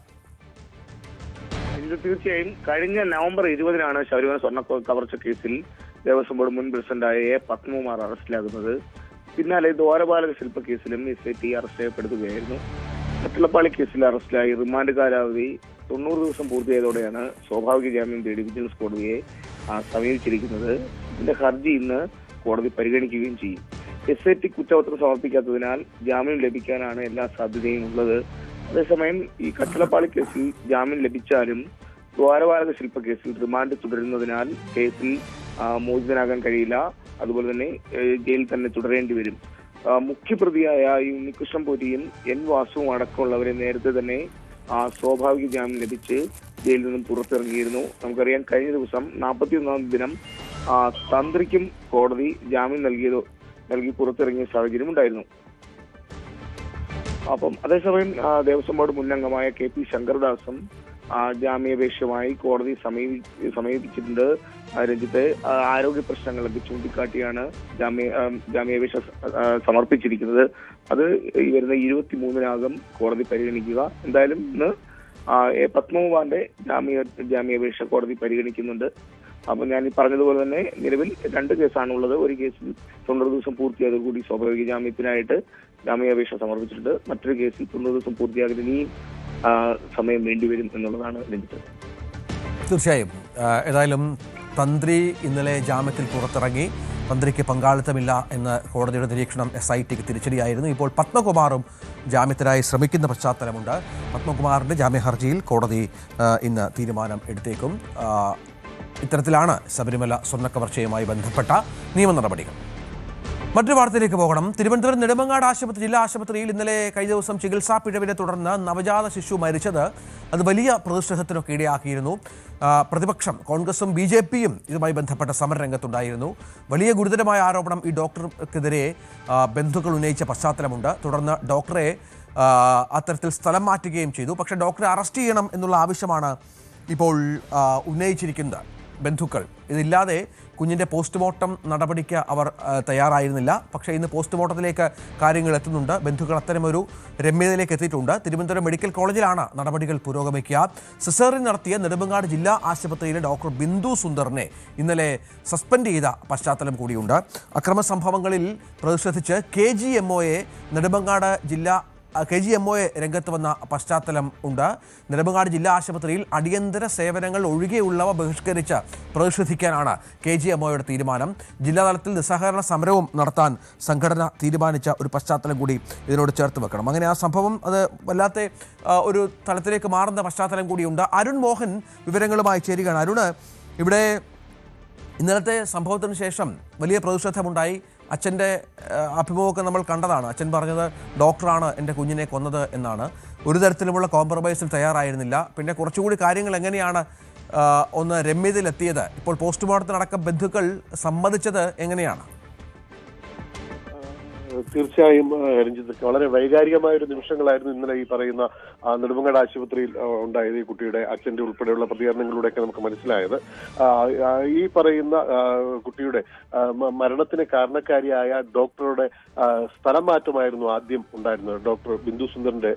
തീർച്ചയായും കഴിഞ്ഞ നവംബർ 20-നാണ് ശബരിമല സ്വർണ്ണ കവർച്ച കേസിൽ ദേവസ്വം ബോർഡ് മുൻ പ്രസിഡന്റായ പത്മകുമാർ അറസ്റ്റിലാകുന്നത്. പിന്നാലെ ദ്വാരപാലക ശില്പ കേസിലും SIT അറസ്റ്റ് ചെയ്യപ്പെടുകയായിരുന്നു. കട്ടിളപ്പാളി കേസിൽ അറസ്റ്റിലായി റിമാൻഡ് കാലാവധി 90 ദിവസം പൂർത്തിയായതോടെയാണ് സ്വാഭാവിക ജാമ്യം തേടി വിജിലൻസ് കോടതിയെ സമീപിച്ചിരിക്കുന്നത്. ഇതിന്റെ ഹർജി ഇന്ന് കോടതി പരിഗണിക്കുകയും ചെയ്യും. SIT കുറ്റപത്രം സമർപ്പിക്കാത്തതിനാൽ ജാമ്യം ലഭിക്കാനാണ് എല്ലാ സാധ്യതയും ഉള്ളത്. അതേസമയം ഈ കട്ടിളപ്പാളി കേസിൽ ജാമ്യം ലഭിച്ചാലും ദ്വാരപാലക ശില്പ കേസിൽ റിമാൻഡ് തുടരുന്നതിനാൽ കേസിൽ മോചിതനാകാൻ കഴിയില്ല. അതുപോലെ തന്നെ ജയിലിൽ തന്നെ തുടരേണ്ടി വരും. മുഖ്യപ്രതിയായ ഈ ഉണ്ണികൃഷ്ണൻ പൊരിയും N വാസുവും അടക്കമുള്ളവരെ നേരത്തെ തന്നെ സ്വാഭാവിക ജാമ്യം ലഭിച്ച് ജയിലിൽ നിന്നും പുറത്തിറങ്ങിയിരുന്നു. നമുക്കറിയാം, കഴിഞ്ഞ ദിവസം 41ാം ദിനം തന്ത്രിക്കും കോടതി ജാമ്യം നൽകി പുറത്തിറങ്ങിയ സാഹചര്യം ഉണ്ടായിരുന്നു. അപ്പം അതേസമയം ദേവസ്വം ബോർഡ് മുൻ അംഗമായ KP ശങ്കർദാസും ജാമ്യാപേക്ഷയുമായി കോടതി സമീപിച്ചിട്ടുണ്ട്. രഞ്ജിത്തെ, ആരോഗ്യ പ്രശ്നങ്ങളൊക്കെ ചൂണ്ടിക്കാട്ടിയാണ് ജാമ്യാപേക്ഷ സമർപ്പിച്ചിരിക്കുന്നത്. അത് ഈ വരുന്ന 23-നാകും കോടതി പരിഗണിക്കുക. എന്തായാലും ഇന്ന് പത്മകുമാറിന്റെ ജാമ്യാപേക്ഷ കോടതി പരിഗണിക്കുന്നുണ്ട്. അപ്പൊ ഞാൻ ഈ പറഞ്ഞതുപോലെ തന്നെ നിലവിൽ 2 കേസാണുള്ളത്. ഒരു കേസിൽ 90 ദിവസം പൂർത്തിയായതോടുകൂടി സ്വാഭാവിക ജാമ്യത്തിനായിട്ട് ജാമ്യാപേക്ഷ സമർപ്പിച്ചിട്ടുണ്ട്. മറ്റൊരു കേസിൽ 90 ദിവസം പൂർത്തിയാകാൻ ഇനിയും സമയം വേണ്ടിവരും എന്നുള്ളതാണ് രഞ്ജിത്ത്. തീർച്ചയായും. ഏതായാലും തന്ത്രി ഇന്നലെ ജാമ്യത്തിൽ പുറത്തിറങ്ങി. തന്ത്രിക്ക് പങ്കാളിത്തമില്ല എന്ന് കോടതിയുടെ നിരീക്ഷണം SITക്ക് തിരിച്ചടിയായിരുന്നു. ഇപ്പോൾ പത്മകുമാറും ജാമ്യത്തിനായി ശ്രമിക്കുന്ന പശ്ചാത്തലമുണ്ട്. പത്മകുമാറിൻ്റെ ജാമ്യ ഹർജിയിൽ കോടതി ഇന്ന് തീരുമാനം എടുത്തേക്കും. ഇത്തരത്തിലാണ് ശബരിമല സ്വർണ്ണക്കവർച്ചയുമായി ബന്ധപ്പെട്ട നിയമ നടപടികൾ. മറ്റൊരു വാർത്തയിലേക്ക് പോകണം. തിരുവനന്തപുരം നെടുമങ്ങാട് ജില്ലാ ആശുപത്രിയിൽ ഇന്നലെ കഴിഞ്ഞ ദിവസം ചികിത്സാ പിഴവിനെ തുടർന്ന് നവജാത ശിശു മരിച്ചത് അത് വലിയ പ്രതിഷേധത്തിനൊക്കെ ഇടയാക്കിയിരുന്നു. പ്രതിപക്ഷം കോൺഗ്രസും BJPയും ഇതുമായി ബന്ധപ്പെട്ട സമരരംഗത്തുണ്ടായിരുന്നു. വലിയ ഗുരുതരമായ ആരോപണം ഈ ഡോക്ടർക്കെതിരെ ബന്ധുക്കൾ ഉന്നയിച്ച പശ്ചാത്തലമുണ്ട്. തുടർന്ന് ഡോക്ടറെ അത്തരത്തിൽ സ്ഥലം മാറ്റുകയും ചെയ്തു. പക്ഷേ ഡോക്ടറെ അറസ്റ്റ് ചെയ്യണം എന്നുള്ള ആവശ്യമാണ് ഇപ്പോൾ ഉന്നയിച്ചിരിക്കുന്നത് ബന്ധുക്കൾ. ഇതില്ലാതെ കുഞ്ഞിൻ്റെ പോസ്റ്റ്മോർട്ടം നടപടിക്ക് അവർ തയ്യാറായിരുന്നില്ല. പക്ഷേ ഇന്ന് പോസ്റ്റ്മോർട്ടത്തിലേക്ക് കാര്യങ്ങൾ എത്തുന്നുണ്ട്. ബന്ധുക്കൾ അത്തരമൊരു രമ്യതയിലേക്ക് എത്തിയിട്ടുണ്ട്. തിരുവനന്തപുരം മെഡിക്കൽ കോളേജിലാണ് നടപടികൾ പുരോഗമിക്കുക. സിസേറിയൻ നടത്തിയ നെടുമങ്ങാട് ജില്ലാ ആശുപത്രിയിലെ ഡോക്ടർ ബിന്ദു സുന്ദറിനെ ഇന്നലെ സസ്പെൻഡ് ചെയ്ത പശ്ചാത്തലം കൂടിയുണ്ട്. അക്രമ സംഭവങ്ങളിൽ പ്രതിഷേധിച്ച് KGMOയെ നെടുമങ്ങാട് KGMOയെ രംഗത്ത് വന്ന പശ്ചാത്തലം ഉണ്ട്. നെടുമങ്ങാട് ജില്ലാ ആശുപത്രിയിൽ അടിയന്തര സേവനങ്ങൾ ഒഴികെയുള്ളവ ബഹിഷ്കരിച്ച് പ്രതിഷേധിക്കാനാണ് KGMOയുടെ തീരുമാനം. ജില്ലാതലത്തിൽ നിസ്സഹകരണ സമരവും നടത്താൻ സംഘടന തീരുമാനിച്ച ഒരു പശ്ചാത്തലം കൂടി ഇതിനോട് ചേർത്ത് വെക്കണം. അങ്ങനെ ആ സംഭവം അത് വല്ലാത്ത ഒരു തലത്തിലേക്ക് മാറുന്ന പശ്ചാത്തലം കൂടിയുണ്ട്. അരുൺ മോഹൻ വിവരങ്ങളുമായി ചേരുകയാണ്. അരുണ്, ഇവിടെ ഇന്നലത്തെ സംഭവത്തിന് ശേഷം വലിയ പ്രതിഷേധമുണ്ടായി. അച്ഛൻ്റെ അഭിമുഖമൊക്കെ നമ്മൾ കണ്ടതാണ്. അച്ഛൻ പറഞ്ഞത് ഡോക്ടറാണ് എൻ്റെ കുഞ്ഞിനെ കൊന്നത് എന്നാണ്. ഒരു തരത്തിലുമുള്ള കോംപ്രമൈസിൽ തയ്യാറായിരുന്നില്ല. പിന്നെ കുറച്ചുകൂടി കാര്യങ്ങൾ എങ്ങനെയാണ് ഒന്ന് രമ്യതയിലെത്തിയത്? ഇപ്പോൾ പോസ്റ്റ്മോർട്ടത്തിനടക്കം ബന്ധുക്കൾ സമ്മതിച്ചത് എങ്ങനെയാണ്? തീർച്ചയായും രഞ്ജിത്ത്, വളരെ വൈകാരികമായ ഒരു നിമിഷങ്ങളായിരുന്നു ഇന്നലെ ഈ പറയുന്ന നെടുമങ്ങാട് ആശുപത്രിയിൽ ഉണ്ടായത്. ഈ കുട്ടിയുടെ അച്ഛന്റെ ഉൾപ്പെടെയുള്ള പ്രതികരണങ്ങളിലൂടെയൊക്കെ നമുക്ക് മനസ്സിലായത് ഈ പറയുന്ന കുട്ടിയുടെ മരണത്തിന് കാരണക്കാരിയായ ഡോക്ടറുടെ സ്ഥലം മാറ്റമായിരുന്നു ആദ്യം ഉണ്ടായിരുന്നത്. ഡോക്ടർ ബിന്ദു സുന്ദറിന്റെ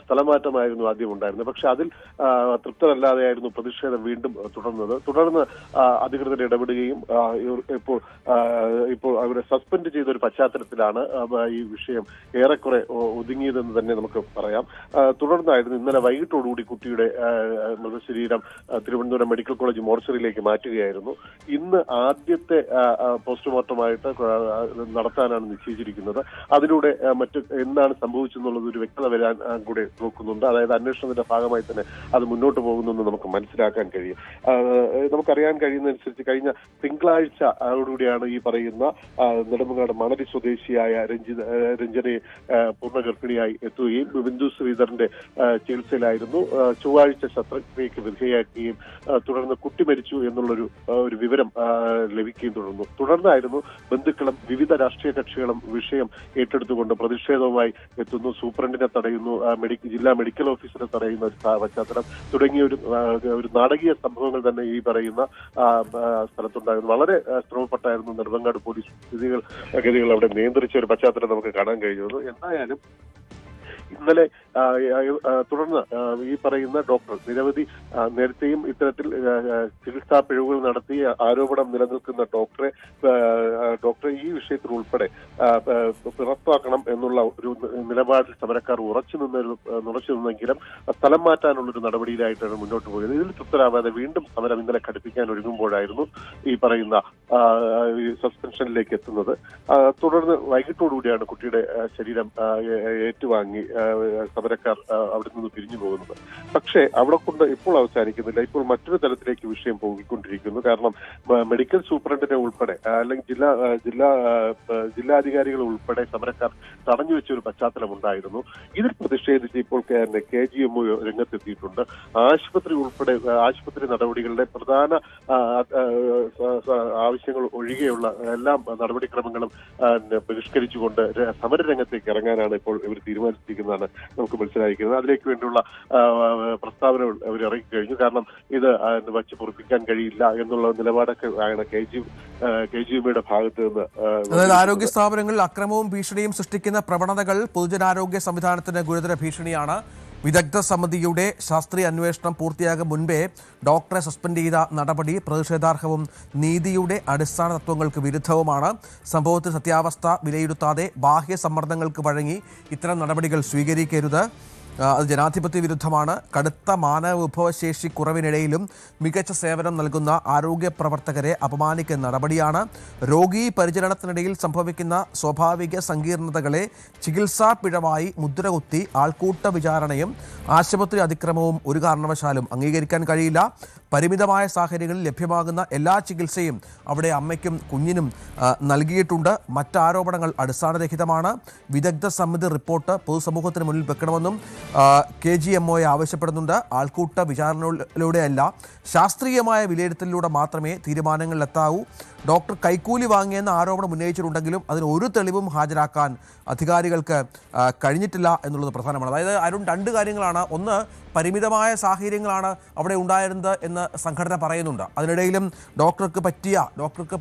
സ്ഥലം മാറ്റമായിരുന്നു ആദ്യം ഉണ്ടായിരുന്നത്. പക്ഷെ അതിൽ തൃപ്തരല്ലാതെയായിരുന്നു പ്രതിഷേധം വീണ്ടും തുടർന്ന് അധികൃതർ ഇടപെടുകയും ഇപ്പോൾ അവരെ സസ്പെൻഡ് ചെയ്ത ഒരു പശ്ചാത്തലത്തിലാണ് ഈ വിഷയം ഏറെക്കുറെ ഒതുങ്ങിയതെന്ന് തന്നെ നമുക്ക് പറയാം. തുടർന്നായിരുന്നു ഇന്നലെ വൈകിട്ടോടുകൂടി കുട്ടിയുടെ മൃതശരീരം തിരുവനന്തപുരം മെഡിക്കൽ കോളേജ് മോർച്ചറിയിലേക്ക് മാറ്റുകയായിരുന്നു. ഇന്ന് ആദ്യത്തെ പോസ്റ്റ്മോർട്ടമായിട്ട് നടത്താനാണ് നിശ്ചയിച്ചിരിക്കുന്നത്. അതിലൂടെ എന്താണ് സംഭവിച്ചെന്നുള്ളത് ഒരു വ്യക്തത വരാൻ കൂടെ നോക്കുന്നുണ്ട്. അതായത് അന്വേഷണത്തിന്റെ ഭാഗമായി തന്നെ അത് മുന്നോട്ട് പോകുന്നെന്ന് നമുക്ക് മനസ്സിലാക്കാൻ കഴിയും. നമുക്കറിയാൻ കഴിയുന്നതനുസരിച്ച് കഴിഞ്ഞ തിങ്കളാഴ്ച അതോടുകൂടിയാണ് ഈ പറയുന്ന നെടുമങ്ങാട് മണലി സ്വദേശിയായ രഞ്ജനയെ പൂർണ്ണ ഗർഭിണിയായി എത്തുകയും ബിന്ദു ശ്രീധറിന്റെ ചികിത്സയിലായിരുന്നു. ചൊവ്വാഴ്ച ശസ്ത്രക്രിയയ്ക്ക് വിധേയാക്കുകയും തുടർന്ന് കുട്ടി മരിച്ചു എന്നുള്ളൊരു വിവരം ലഭിക്കുകയും തുടർന്നായിരുന്നു ബന്ധുക്കളും വിവിധ രാഷ്ട്രീയ കക്ഷികളും വിഷയം ഏറ്റെടുത്തുകൊണ്ട് പ്രതിഷേധവുമായി എത്തുന്നു. സൂപ്രണ്ടിനെ തടയുന്നു, ജില്ലാ മെഡിക്കൽ ഓഫീസറെ തടയുന്ന ഒരു പശ്ചാത്തലം തുടങ്ങിയ ഒരു നാടകീയ സംഭവങ്ങൾ തന്നെ ഈ പറയുന്ന സ്ഥലത്തുണ്ടായിരുന്നു. വളരെ ശ്രമപ്പെട്ടായിരുന്നു നെടുമങ്ങാട് പോലീസ് ഗതികൾ അവിടെ നിയന്ത്രിച്ച ഒരു പശ്ചാത്തലം നമുക്ക് കാണാൻ കഴിഞ്ഞത്. എന്തായാലും ഇന്നലെ തുടർന്ന് ഈ പറയുന്ന ഡോക്ടർ നിരവധി നേരത്തെയും ഇത്തരത്തിൽ ചികിത്സാ പിഴവുകൾ നടത്തി ആരോപണം നിലനിൽക്കുന്ന ഡോക്ടറെ ഈ വിഷയത്തിൽ ഉൾപ്പെടെ പുറത്താക്കണം എന്നുള്ള ഒരു നിലപാടിൽ സമരക്കാർ ഉറച്ചു നിന്നെങ്കിലും സ്ഥലം മാറ്റാനുള്ളൊരു നടപടിയിലായിട്ടാണ് മുന്നോട്ട് പോയത്. ഇതിൽ തൃപ്തരാവാതെ വീണ്ടും സമരം ഇന്നലെ ഘടിപ്പിക്കാൻ ഒരുങ്ങുമ്പോഴായിരുന്നു ഈ പറയുന്ന സസ്പെൻഷനിലേക്ക് എത്തുന്നത്. തുടർന്ന് വൈകിട്ടോടുകൂടിയാണ് കുട്ടിയുടെ ശരീരം ഏറ്റുവാങ്ങി സമരക്കാർ അവിടെ നിന്ന് പിരിഞ്ഞു പോകുന്നത്. പക്ഷേ അവിടെ കൊണ്ട് ഇപ്പോൾ അവസാനിക്കുന്നില്ല. ഇപ്പോൾ മറ്റൊരു തലത്തിലേക്ക് വിഷയം പോയിക്കൊണ്ടിരിക്കുന്നു. കാരണം മെഡിക്കൽ സൂപ്രണ്ടിനെ ഉൾപ്പെടെ അല്ലെങ്കിൽ ജില്ലാധികാരികൾ ഉൾപ്പെടെ സമരക്കാർ തടഞ്ഞു വെച്ച ഒരു പശ്ചാത്തലം ഉണ്ടായിരുന്നു. ഇതിൽ പ്രതിഷേധിച്ച് ഇപ്പോൾ KGMO രംഗത്തെത്തിയിട്ടുണ്ട്. ആശുപത്രി നടപടികളുടെ പ്രധാന ആവശ്യങ്ങൾ ഒഴികെയുള്ള എല്ലാ നടപടിക്രമങ്ങളും ബഹിഷ്കരിച്ചുകൊണ്ട് സമരരംഗത്തേക്ക് ഇറങ്ങാനാണ് ഇപ്പോൾ ഇവർ തീരുമാനിച്ചിരിക്കുന്നതാണ് നമുക്ക് മനസ്സിലായിരിക്കുന്നത്. അതിലേക്ക് വേണ്ടിയുള്ള പ്രസ്താവനകൾ അവർ ഇറങ്ങിക്കഴിഞ്ഞു. കാരണം ഇത് വച്ച് പൊറിപ്പിക്കാൻ കഴിയില്ല എന്നുള്ള നിലപാടൊക്കെ ആണ് KGMയുടെ ഭാഗത്ത് നിന്ന്. അതായത് ആരോഗ്യ സ്ഥാപനങ്ങളിൽ അക്രമവും ഭീഷണിയും സൃഷ്ടിക്കുന്ന പ്രവണതകൾ പൊതുജനാരോഗ്യ സംവിധാനത്തിന് ഗുരുതര ഭീഷണിയാണ്. വിദഗ്ധ സമിതിയുടെ ശാസ്ത്രീയ അന്വേഷണം പൂർത്തിയാകും മുൻപേ ഡോക്ടറെ സസ്പെൻഡ് ചെയ്ത നടപടി പ്രതിഷേധാർഹവും നീതിയുടെ അടിസ്ഥാന തത്വങ്ങൾക്ക് വിരുദ്ധവുമാണ്. സംഭവത്തിൽ സത്യാവസ്ഥ വിലയിരുത്താതെ ബാഹ്യ സമ്മർദ്ദങ്ങൾക്ക് വഴങ്ങി ഇത്തരം നടപടികൾ സ്വീകരിക്കരുത്. അത് ജനാധിപത്യ വിരുദ്ധമാണ്. കടുത്ത മാനവ വിഭവശേഷി കുറവിനിടയിലും മികച്ച സേവനം നൽകുന്ന ആരോഗ്യ പ്രവർത്തകരെ അപമാനിക്കുന്ന നടപടിയാണ്. രോഗീ പരിചരണത്തിനിടയിൽ സംഭവിക്കുന്ന സ്വാഭാവിക സങ്കീർണതകളെ ചികിത്സാ പിഴവായി മുദ്രകുത്തി ആൾക്കൂട്ട വിചാരണയും ആശുപത്രി അതിക്രമവും ഒരു കാരണവശാലും അംഗീകരിക്കാൻ കഴിയില്ല. പരിമിതമായ സാഹചര്യങ്ങളിൽ ലഭ്യമാകുന്ന എല്ലാ ചികിത്സയും അവിടെ അമ്മയ്ക്കും കുഞ്ഞിനും നൽകിയിട്ടുണ്ട്. മറ്റാരോപണങ്ങൾ അടിസ്ഥാനരഹിതമാണ്. വിദഗ്ധ സമിതി റിപ്പോർട്ട് പൊതുസമൂഹത്തിന് മുന്നിൽ വെക്കണമെന്നും KGMO ആവശ്യപ്പെടുന്നുണ്ട്. ആൾക്കൂട്ട വിചാരണയിലൂടെയല്ല, ശാസ്ത്രീയമായ വിലയിരുത്തലിലൂടെ മാത്രമേ തീരുമാനങ്ങളിലെത്താവൂ. ഡോക്ടർ കൈക്കൂലി വാങ്ങിയെന്ന ആരോപണം ഉന്നയിച്ചിട്ടുണ്ടെങ്കിലും അതിന് ഒരു തെളിവും ഹാജരാക്കാൻ അധികാരികൾക്ക് കഴിഞ്ഞിട്ടില്ല എന്നുള്ളത് പ്രധാനമാണ്. അതായത് അരുൺ, രണ്ട് കാര്യങ്ങളാണ്. ഒന്ന്, പരിമിതമായ സാഹചര്യങ്ങളാണ് അവിടെ ഉണ്ടായിരുന്നത് എന്ന് സംഘടന പറയുന്നുണ്ട്. അതിനിടയിലും ഡോക്ടർക്ക്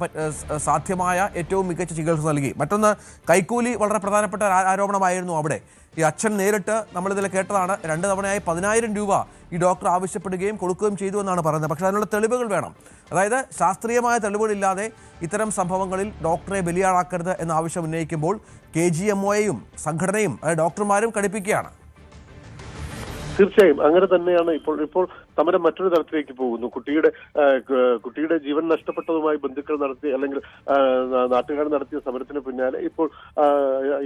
സാധ്യമായ ഏറ്റവും മികച്ച ചികിത്സ നൽകി. മറ്റൊന്ന്, കൈക്കൂലി വളരെ പ്രധാനപ്പെട്ട ആരോപണമായിരുന്നു അവിടെ. ഈ അച്ഛൻ നേരിട്ട് നമ്മളിതിൽ കേട്ടതാണ് 2 തവണയായി 10,000 രൂപ ഈ ഡോക്ടർ ആവശ്യപ്പെടുകയും കൊടുക്കുകയും ചെയ്തു എന്നാണ് പറയുന്നത്. പക്ഷേ അതിനുള്ള തെളിവുകൾ വേണം. അതായത് ശാസ്ത്രീയമായ തെളിവുകളില്ലാതെ ഇത്തരം സംഭവങ്ങളിൽ ഡോക്ടറെ ബലിയാടാക്കരുത് എന്ന ആവശ്യം ഉന്നയിക്കുമ്പോൾ KGMOയും സംഘടനയും ഡോക്ടർമാരും കടുപ്പിക്കുകയാണ്. തീർച്ചയായും അങ്ങനെ തന്നെയാണ്. ഇപ്പോൾ സമരം മറ്റൊരു തലത്തിലേക്ക് പോകുന്നു. കുട്ടിയുടെ ജീവൻ നഷ്ടപ്പെട്ടതുമായി ബന്ധുക്കൾ നടത്തി അല്ലെങ്കിൽ നാട്ടുകാർ നടത്തിയ സമരത്തിന് പിന്നാലെ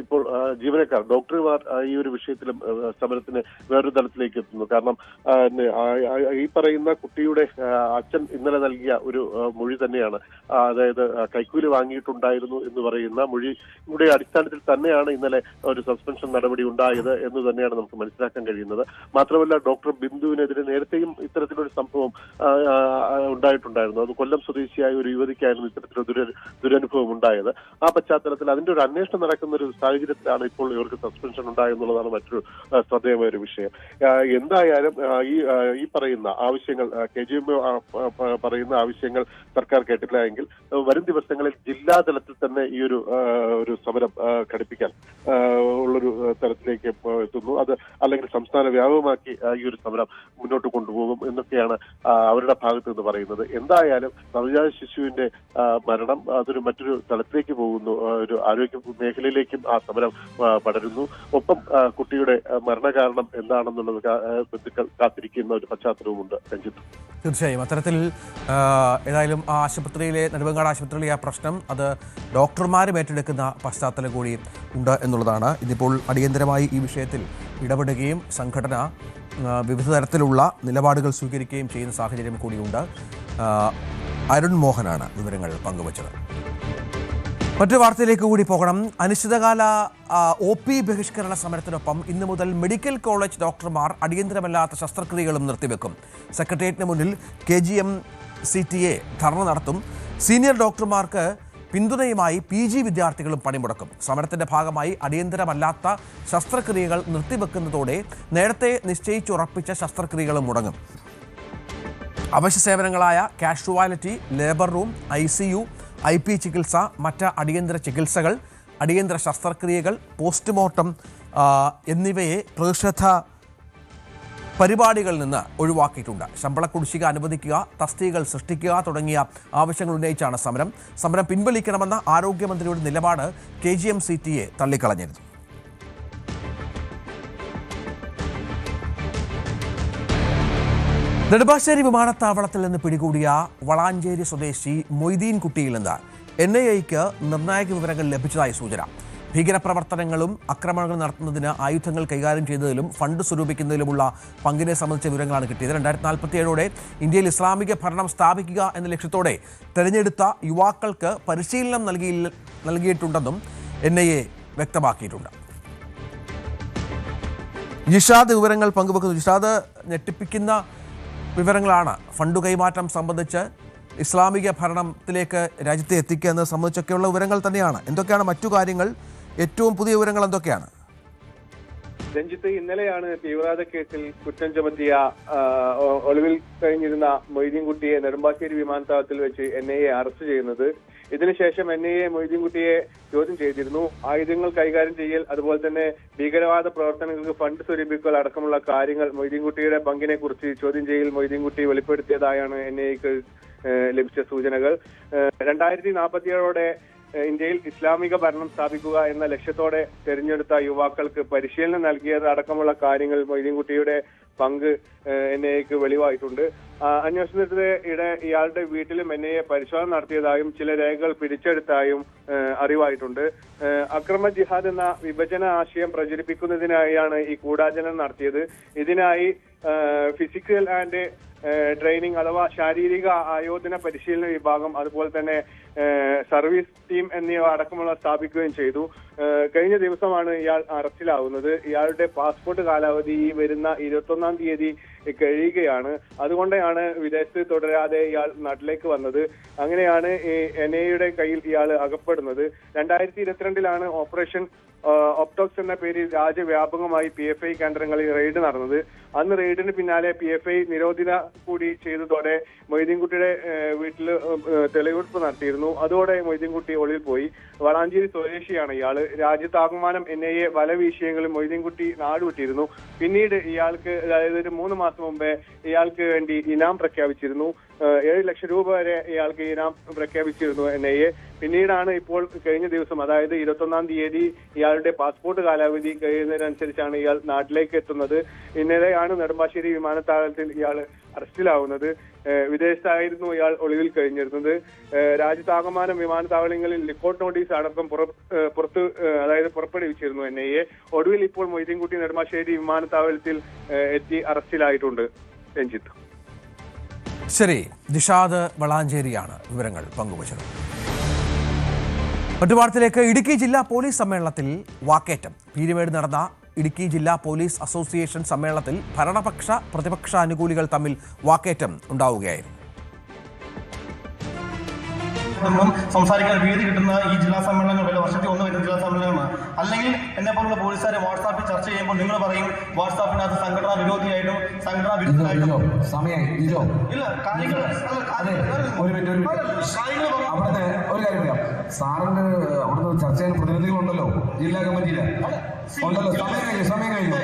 ഇപ്പോൾ ജീവനക്കാർ ഡോക്ടർമാർ ഈ ഒരു വിഷയത്തിലും സമരത്തിന് വേറൊരു തലത്തിലേക്ക് എത്തുന്നു. കാരണം ഈ പറയുന്ന കുട്ടിയുടെ അച്ഛൻ ഇന്നലെ നൽകിയ ഒരു മൊഴി തന്നെയാണ്. അതായത് കൈക്കൂലി വാങ്ങിയിട്ടുണ്ടായിരുന്നു എന്ന് പറയുന്ന മൊഴിയുടെ അടിസ്ഥാനത്തിൽ തന്നെയാണ് ഇന്നലെ ഒരു സസ്പെൻഷൻ നടപടി ഉണ്ടായത് എന്ന് തന്നെയാണ് നമുക്ക് മനസ്സിലാക്കാൻ കഴിയുന്നത്. മാത്രമല്ല, ഡോക്ടർ ബിന്ദുവിനെതിരെ നേരത്തെയും ഇത്തരത്തിലൊരു സംഭവം ഉണ്ടായിട്ടുണ്ടായിരുന്നു. അത് കൊല്ലം സ്വദേശിയായ ഒരു യുവതിക്കായിരുന്നു ഇത്തരത്തിലൊരു ദുരനുഭവം ഉണ്ടായത്. ആ പശ്ചാത്തലത്തിൽ അതിന്റെ ഒരു അന്വേഷണം നടക്കുന്ന ഒരു സാഹചര്യത്തിലാണ് ഇപ്പോൾ ഇവർക്ക് സസ്പെൻഷൻ ഉണ്ടായെന്നുള്ളതാണ് മറ്റൊരു ശ്രദ്ധേയമായ ഒരു വിഷയം. എന്തായാലും ഈ പറയുന്ന ആവശ്യങ്ങൾ KGMO പറയുന്ന ആവശ്യങ്ങൾ സർക്കാർ കേട്ടില്ല എങ്കിൽ വരും ദിവസങ്ങളിൽ ജില്ലാതലത്തിൽ തന്നെ ഈ ഒരു സമരം ഘടിപ്പിക്കാൻ ഉള്ളൊരു തലത്തിലേക്ക് എത്തുന്നു. അത് അല്ലെങ്കിൽ സംസ്ഥാന വ്യാപകമാക്കി ഈ ഒരു സമരം മുന്നോട്ട് കൊണ്ടുപോകും എന്നൊക്കെയാണ് അവരുടെ ഭാഗത്ത് നിന്ന് പറയുന്നത്. എന്തായാലും നവജാത ശിശുവിന്റെ മരണം അതൊരു മറ്റൊരു തലത്തിലേക്ക് പോകുന്നു. ഒരു ആരോഗ്യ മേഖലയിലേക്കും ആ സമരം പടരുന്നു. ഒപ്പം കുട്ടിയുടെ മരണകാരണം എന്താണെന്നുള്ളത് ബന്ധുക്കൾ കാത്തിരിക്കുന്ന ഒരു പശ്ചാത്തലവുമുണ്ട്. രഞ്ജിത്ത്, തീർച്ചയായും അത്തരത്തിൽ ഏതായാലും ആ ആശുപത്രിയിലെ നെടുമങ്ങാട് ആശുപത്രിയിലെ ആ പ്രശ്നം അത് ഡോക്ടർമാരും ഏറ്റെടുക്കുന്ന പശ്ചാത്തലം കൂടി ഉണ്ട് എന്നുള്ളതാണ്. ഇതിപ്പോൾ അടിയന്തരമായി ഈ വിഷയത്തിൽ ഇടപെടുകയും സംഘടന വിവിധ തരത്തിലുള്ള നിലപാടുകൾ സ്വീകരിക്കുകയും ചെയ്യുന്ന സാഹചര്യം കൂടിയുണ്ട്. അരുൺ മോഹനാണ് വിവരങ്ങൾ പങ്കുവച്ചത്. മറ്റൊരു വാർത്തയിലേക്ക് കൂടി പോകണം. അനിശ്ചിതകാല OP ബഹിഷ്കരണ സമരത്തിനൊപ്പം ഇന്നു മുതൽ മെഡിക്കൽ കോളേജ് ഡോക്ടർമാർ അടിയന്തരമല്ലാത്ത ശസ്ത്രക്രിയകളും നിർത്തിവെക്കും. സെക്രട്ടേറിയറ്റിന് മുന്നിൽ KGM-CTA ധർണ നടത്തും. സീനിയർ ഡോക്ടർമാർക്ക് പിന്തുണയുമായി PG വിദ്യാർത്ഥികളും പണിമുടക്കും. സമരത്തിന്റെ ഭാഗമായി അടിയന്തരമല്ലാത്ത ശസ്ത്രക്രിയകൾ നിർത്തിവെക്കുന്നതോടെ നേരത്തെ നിശ്ചയിച്ചുറപ്പിച്ച ശസ്ത്രക്രിയകളും മുടങ്ങും. അവശ്യ സേവനങ്ങളായ casualty, labour room, ICU, IP ചികിത്സ, മറ്റ് അടിയന്തര ചികിത്സകൾ, അടിയന്തര ശസ്ത്രക്രിയകൾ, പോസ്റ്റ്മോർട്ടം എന്നിവയെ പ്രതിഷേധ പരിപാടികളിൽ നിന്ന് ഒഴിവാക്കിയിട്ടുണ്ട്. ശമ്പള കുടിശ്ശിക അനുവദിക്കുക, തസ്തികകൾ സൃഷ്ടിക്കുക തുടങ്ങിയ ആവശ്യങ്ങൾ ഉന്നയിച്ചാണ് സമരം പിൻവലിക്കണമെന്ന ആരോഗ്യമന്ത്രിയുടെ നിലപാട് KGM-CTA തള്ളിക്കളഞ്ഞിരുന്നു. നെടുമ്പാശ്ശേരി വിമാനത്താവളത്തിൽ നിന്ന് പിടികൂടിയ വളാഞ്ചേരി സ്വദേശി മൊയ്തീൻ കുട്ടിയിൽ നിന്ന് NIA-ക്ക് നിർണായക വിവരങ്ങൾ ലഭിച്ചതായി സൂചന. ഭീകരപ്രവർത്തനങ്ങളും ആക്രമണങ്ങളും നടത്തുന്നതിന് ആയുധങ്ങൾ കൈകാര്യം ചെയ്യുന്നതിലും ഫണ്ട് സ്വരൂപിക്കുന്നതിലുമുള്ള പങ്കിനെ സംബന്ധിച്ച വിവരങ്ങളാണ് കിട്ടിയത്. 2047 ഇന്ത്യയിൽ ഇസ്ലാമിക ഭരണം സ്ഥാപിക്കുക എന്ന ലക്ഷ്യത്തോടെ തെരഞ്ഞെടുത്ത യുവാക്കൾക്ക് പരിശീലനം നൽകിയിട്ടുണ്ടെന്നും NIA വ്യക്തമാക്കിയിട്ടുണ്ട്. ജിഷാദ് വിവരങ്ങൾ പങ്കുവെക്കുന്നു. ജിഷാദ്, ഞെട്ടിപ്പിക്കുന്ന വിവരങ്ങളാണ്. ഫണ്ട് കൈമാറ്റം സംബന്ധിച്ച് ഇസ്ലാമിക ഭരണത്തിലേക്ക് രാജ്യത്തെ എത്തിക്കുക എന്നത് സംബന്ധിച്ചൊക്കെയുള്ള വിവരങ്ങൾ തന്നെയാണ്. എന്തൊക്കെയാണ് മറ്റു കാര്യങ്ങൾ? ഏറ്റവും പുതിയ വിവരങ്ങൾ എന്തൊക്കെയാണ്? രഞ്ജിത്ത്, ഇന്നലെയാണ് തീവ്രവാദ കേസിൽ കുറ്റം ചുമത്തിയ ഒളിവിൽ കഴിഞ്ഞിരുന്ന മൊയ്തീൻകുട്ടിയെ നെടുമ്പാശ്ശേരി വിമാനത്താവളത്തിൽ വെച്ച് NIA അറസ്റ്റ് ചെയ്യുന്നത്. ഇതിനുശേഷം NIA മൊയ്തീൻകുട്ടിയെ ചോദ്യം ചെയ്തിരുന്നു. ആയുധങ്ങൾ കൈകാര്യം ചെയ്യൽ, അതുപോലെ തന്നെ ഭീകരവാദ പ്രവർത്തനങ്ങൾക്ക് ഫണ്ട് സ്വരൂപിക്കൽ അടക്കമുള്ള കാര്യങ്ങൾ മൊയ്തീൻകുട്ടിയുടെ പങ്കിനെ കുറിച്ച് ചോദ്യം ചെയ്യൽ മൊയ്തീൻകുട്ടി വെളിപ്പെടുത്തിയതായാണ് NIA-ക്ക് ലഭിച്ച സൂചനകൾ. 2047 ഇന്ത്യയിൽ ഇസ്ലാമിക ഭരണം സ്ഥാപിക്കുക എന്ന ലക്ഷ്യത്തോടെ തെരഞ്ഞെടുത്ത യുവാക്കൾക്ക് പരിശീലനം നൽകിയത് അടക്കമുള്ള മൊയ്തീൻകുട്ടിയുടെ പങ്ക് NIA-ക്ക് വെളിവായിട്ടുണ്ട്. അന്വേഷണത്തിനിടെ ഇയാളുടെ വീട്ടിലും NIA പരിശോധന നടത്തിയതായും ചില രേഖകൾ പിടിച്ചെടുത്തായും അറിവായിട്ടുണ്ട്. അക്രമ ജിഹാദ് എന്ന വിഭജന ആശയം പ്രചരിപ്പിക്കുന്നതിനായാണ് ഈ ഗൂഢാചരണം നടത്തിയത്. ഇതിനായി ഫിസിക്കൽ ആൻഡ് ട്രെയിനിങ് അഥവാ ശാരീരിക ആയോധന പരിശീലന വിഭാഗം, അതുപോലെ തന്നെ സർവീസ് ടീം എന്നിവ അടക്കമുള്ള സ്ഥാപിക്കുകയും ചെയ്തു. കഴിഞ്ഞ ദിവസമാണ് ഇയാൾ അറസ്റ്റിലാവുന്നത്. ഇയാളുടെ പാസ്പോർട്ട് കാലാവധി ഈ വരുന്ന 21-ാം തീയതി കഴിയുകയാണ്. അതുകൊണ്ടാണ് വിദേശത്ത് തുടരാതെ ഇയാൾ നാട്ടിലേക്ക് വന്നത്. അങ്ങനെയാണ് ഈ NIA-യുടെ കയ്യിൽ ഇയാൾ അകപ്പെടുന്നത്. 2022 ഓപ്പറേഷൻ ഒപ്റ്റോക്സ് എന്ന പേരിൽ രാജ്യവ്യാപകമായി PFI കേന്ദ്രങ്ങളിൽ റെയ്ഡ് നടന്നത്. അന്ന് റെയ്ഡിന് പിന്നാലെ PFI നിരോധന കൂടി ചെയ്തതോടെ മൊയ്തീൻകുട്ടിയുടെ വീട്ടിൽ തെളിവെടുപ്പ് നടത്തിയിരുന്നു. അതോടെ മൊയ്തീൻകുട്ടി ഒളിവിൽ പോയി. വളാഞ്ചേരി സ്വദേശിയാണ് ഇയാള്. രാജ്യത്താകമാനം NIA വല വീശിയെങ്കിലും മൊയ്തീൻകുട്ടി നാടുവിട്ടിരുന്നു. പിന്നീട് ഇയാൾക്ക്, അതായത് ഒരു 3 മാസം മുമ്പേ ഇയാൾക്ക് വേണ്ടി ഇനാം പ്രഖ്യാപിച്ചിരുന്നു. 7 ലക്ഷം രൂപ വരെ ഇയാൾക്ക് ഇനാം പ്രഖ്യാപിച്ചിരുന്നു NIA. പിന്നീടാണ് ഇപ്പോൾ കഴിഞ്ഞ ദിവസം, അതായത് 21-ാം തീയതി ഇയാളുടെ പാസ്പോർട്ട് കാലാവധി കഴിയുന്നതിനനുസരിച്ചാണ് ഇയാൾ നാട്ടിലേക്ക് എത്തുന്നത്. ഇന്നലെയാണ് നെടുമ്പാശ്ശേരി വിമാനത്താവളത്തിൽ ഇയാൾ അറസ്റ്റിലാവുന്നത്. വിദേശത്തായിരുന്നു ഇയാൾ ഒളിവിൽ കഴിഞ്ഞിരുന്നത്. രാജ്യത്താകമാനം വിമാനത്താവളങ്ങളിൽ ലിക്കോട്ട് നോട്ടീസ് അടക്കം പുറപ്പെടുവിച്ചിരുന്നു NIA. ഒടുവിൽ ഇപ്പോൾ മൊയ്തീൻകുട്ടി നെടുമ്പാശ്ശേരി വിമാനത്താവളത്തിൽ എത്തി അറസ്റ്റിലായിട്ടുണ്ട്. രഞ്ജിത്ത്. ശരി, ജിഷാദ് വളാഞ്ചേരിയാണ് വിവരങ്ങൾ പങ്കുവച്ചത്. മറ്റു വാർത്തയിലേക്ക്. ഇടുക്കി ജില്ലാ പോലീസ് സമ്മേളനത്തിൽ വാക്കേറ്റം. പീരുമേട് നടന്ന ഇടുക്കി ജില്ലാ പോലീസ് അസോസിയേഷൻ സമ്മേളനത്തിൽ ഭരണപക്ഷ പ്രതിപക്ഷ അനുകൂലികൾ തമ്മിൽ വാക്കേറ്റം ഉണ്ടാവുകയായിരുന്നു. സംസാരിക്കാൻ വേദി കിട്ടുന്ന ഈ ജില്ലാ സമ്മേളനങ്ങൾ വല്ല വർഷത്തിൽ ഒന്ന് വരുന്ന ജില്ലാ സമ്മേളനമാണ്. അല്ലെങ്കിൽ എന്നെ പോലുള്ള പോലീസുകാരെ വാട്സാപ്പിൽ ചർച്ച ചെയ്യുമ്പോൾ നിങ്ങൾ പറയും വാട്സാപ്പിനകത്ത് സംഘടനാ വിരോധിയായിട്ടും സംഘടനാ വിരുദ്ധമായിട്ടും ഇല്ല കാര്യങ്ങൾ. ഒരു കാര്യം പറയാം, സാറിന്റെ അവിടുന്ന് ചർച്ച ചെയ്യാൻ പ്രതിനിധികളുണ്ടല്ലോ ജില്ലാ കമ്മിറ്റിയില് ഉണ്ടല്ലോ. സമയം കഴിഞ്ഞു.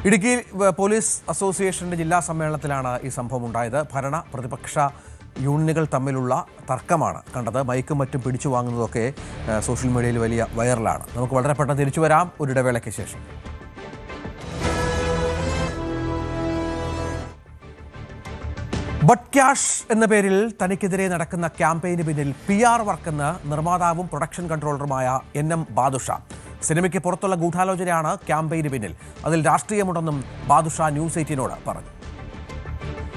ഇടുക്കി പോലീസ് അസോസിയേഷന്റെ ജില്ലാ സമ്മേളനത്തിലാണ് ഈ സംഭവം ഉണ്ടായത്. ഭരണ പ്രതിപക്ഷ യൂണിയനുകൾ തമ്മിലുള്ള തർക്കമാണ് കണ്ടത്. മൈക്കും മറ്റും പിടിച്ചു വാങ്ങുന്നതൊക്കെ സോഷ്യൽ മീഡിയയിൽ വലിയ വൈറലാണ്. നമുക്ക് വളരെ പെട്ടെന്ന് തിരിച്ചു വരാം ഒരു ഇടവേളയ്ക്ക് ശേഷം. ബട്ട് ക്യാഷ് എന്ന പേരിൽ തനിക്കെതിരെ നടക്കുന്ന ക്യാമ്പയിന് പിന്നിൽ PR വർക്കെന്ന് നിർമ്മാതാവും പ്രൊഡക്ഷൻ കൺട്രോളറുമായ NM ബാദുഷ. സിനിമയ്ക്ക് പുറത്തുള്ള ഗൂഢാലോചനയാണ് ക്യാമ്പയിന് പിന്നിൽ. അതിൽ രാഷ്ട്രീയമുണ്ടെന്നും ബാദുഷ ന്യൂസ് 18നോട് പറഞ്ഞു.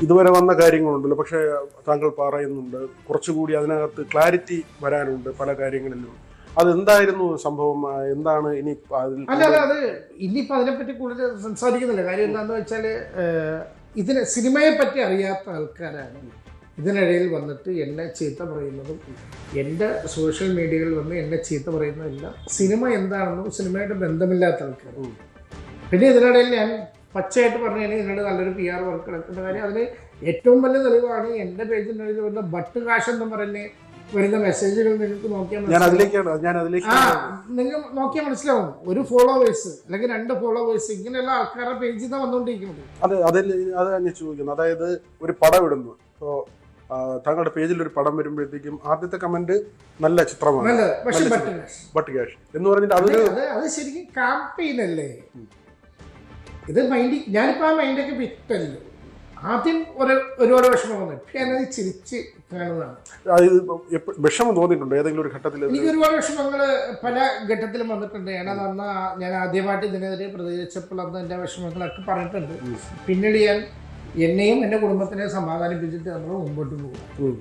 ഇതുവരെ വന്ന കാര്യങ്ങളുണ്ടല്ലോ, പക്ഷേ താങ്കൾ പറയുന്നുണ്ട് കുറച്ചുകൂടി അതിനകത്ത് ക്ലാരിറ്റി വരാനുണ്ട് പല കാര്യങ്ങളിലും. അതെന്തായിരുന്നു സംഭവം? എന്താണ് ഇനി അല്ല അത് ഇനിയിപ്പോൾ അതിനെപ്പറ്റി കൂടുതൽ സംസാരിക്കുന്നില്ല. കാര്യം എന്താണെന്ന് വെച്ചാൽ ഇതിന് സിനിമയെ പറ്റി അറിയാത്ത ആൾക്കാരാണ് ഇതിനിടയിൽ വന്നിട്ട് എന്നെ ചീത്ത പറയുന്നതും എൻ്റെ സോഷ്യൽ മീഡിയകളിൽ വന്ന് എന്നെ ചീത്ത പറയുന്നതെല്ലാം സിനിമ എന്താണെന്നും സിനിമയായിട്ട് ബന്ധമില്ലാത്ത ആൾക്കാർ. പിന്നെ ഇതിനിടയിൽ ഞാൻ പച്ചയായിട്ട് പറഞ്ഞു കഴിഞ്ഞാൽ ഇതിനിടെ നല്ലൊരു PR വർക്ക് നടക്കുന്ന കാര്യം. അതിന് ഏറ്റവും വലിയ തെളിവാണ് എൻ്റെ പേജിനിടയിൽ വരുന്ന ബട്ട് കാശ് എന്ന് പറഞ്ഞ് വരുന്ന മെസ്സേജുകൾ നിങ്ങൾക്ക് നോക്കിയാൽ നിങ്ങൾ നോക്കിയാൽ മനസ്സിലാവും. ഒരു ഫോളോവേഴ്സ് അല്ലെങ്കിൽ 2 ഫോളോവേഴ്സ് ഇങ്ങനെയുള്ള ആൾക്കാരുടെ പേജിൽ നിന്ന് വന്നുകൊണ്ടിരിക്കുന്നത്. അത് ഞാൻ ചോദിക്കുന്നത്, അതായത് ഒരു പടം ഇടുന്നു, ഇപ്പോൾ താങ്കളുടെ പേജിൽ ഒരു പടം വരുമ്പോഴത്തേക്കും ആദ്യത്തെ കമന്റ് നല്ല ചിത്രമാണ്, ബട്ട് ക്യാഷ് എന്ന് പറഞ്ഞിട്ട് അത് ശരിക്കും ക്യാമ്പയിൻ അല്ലേ? ഇത് മൈൻഡ് ഞാനിപ്പോൾ ആ മൈൻഡൊക്കെ വിട്ടല്ലോ. ആദ്യം ഒരുപാട് വിഷമം വന്നു, പക്ഷെ ഞാനത് ചിരിച്ച് കാണുന്നതാണ്. വിഷമം തോന്നിയിട്ടുണ്ട് ഏതെങ്കിലും ഒരു ഘട്ടത്തിൽ? എനിക്ക് ഒരുപാട് വിഷമങ്ങൾ പല ഘട്ടത്തിലും വന്നിട്ടുണ്ട്. ഞാൻ ആദ്യമായിട്ട് ഇതിനെതിരെ പ്രതികരിച്ചപ്പോൾ അന്ന് എൻ്റെ വിഷമങ്ങളൊക്കെ പറഞ്ഞിട്ടുണ്ട്. പിന്നീട് ഞാൻ എന്നെയും എൻ്റെ കുടുംബത്തിനെ സമാധാനിപ്പിച്ചിട്ട് നമ്മൾ മുമ്പോട്ട് പോകും.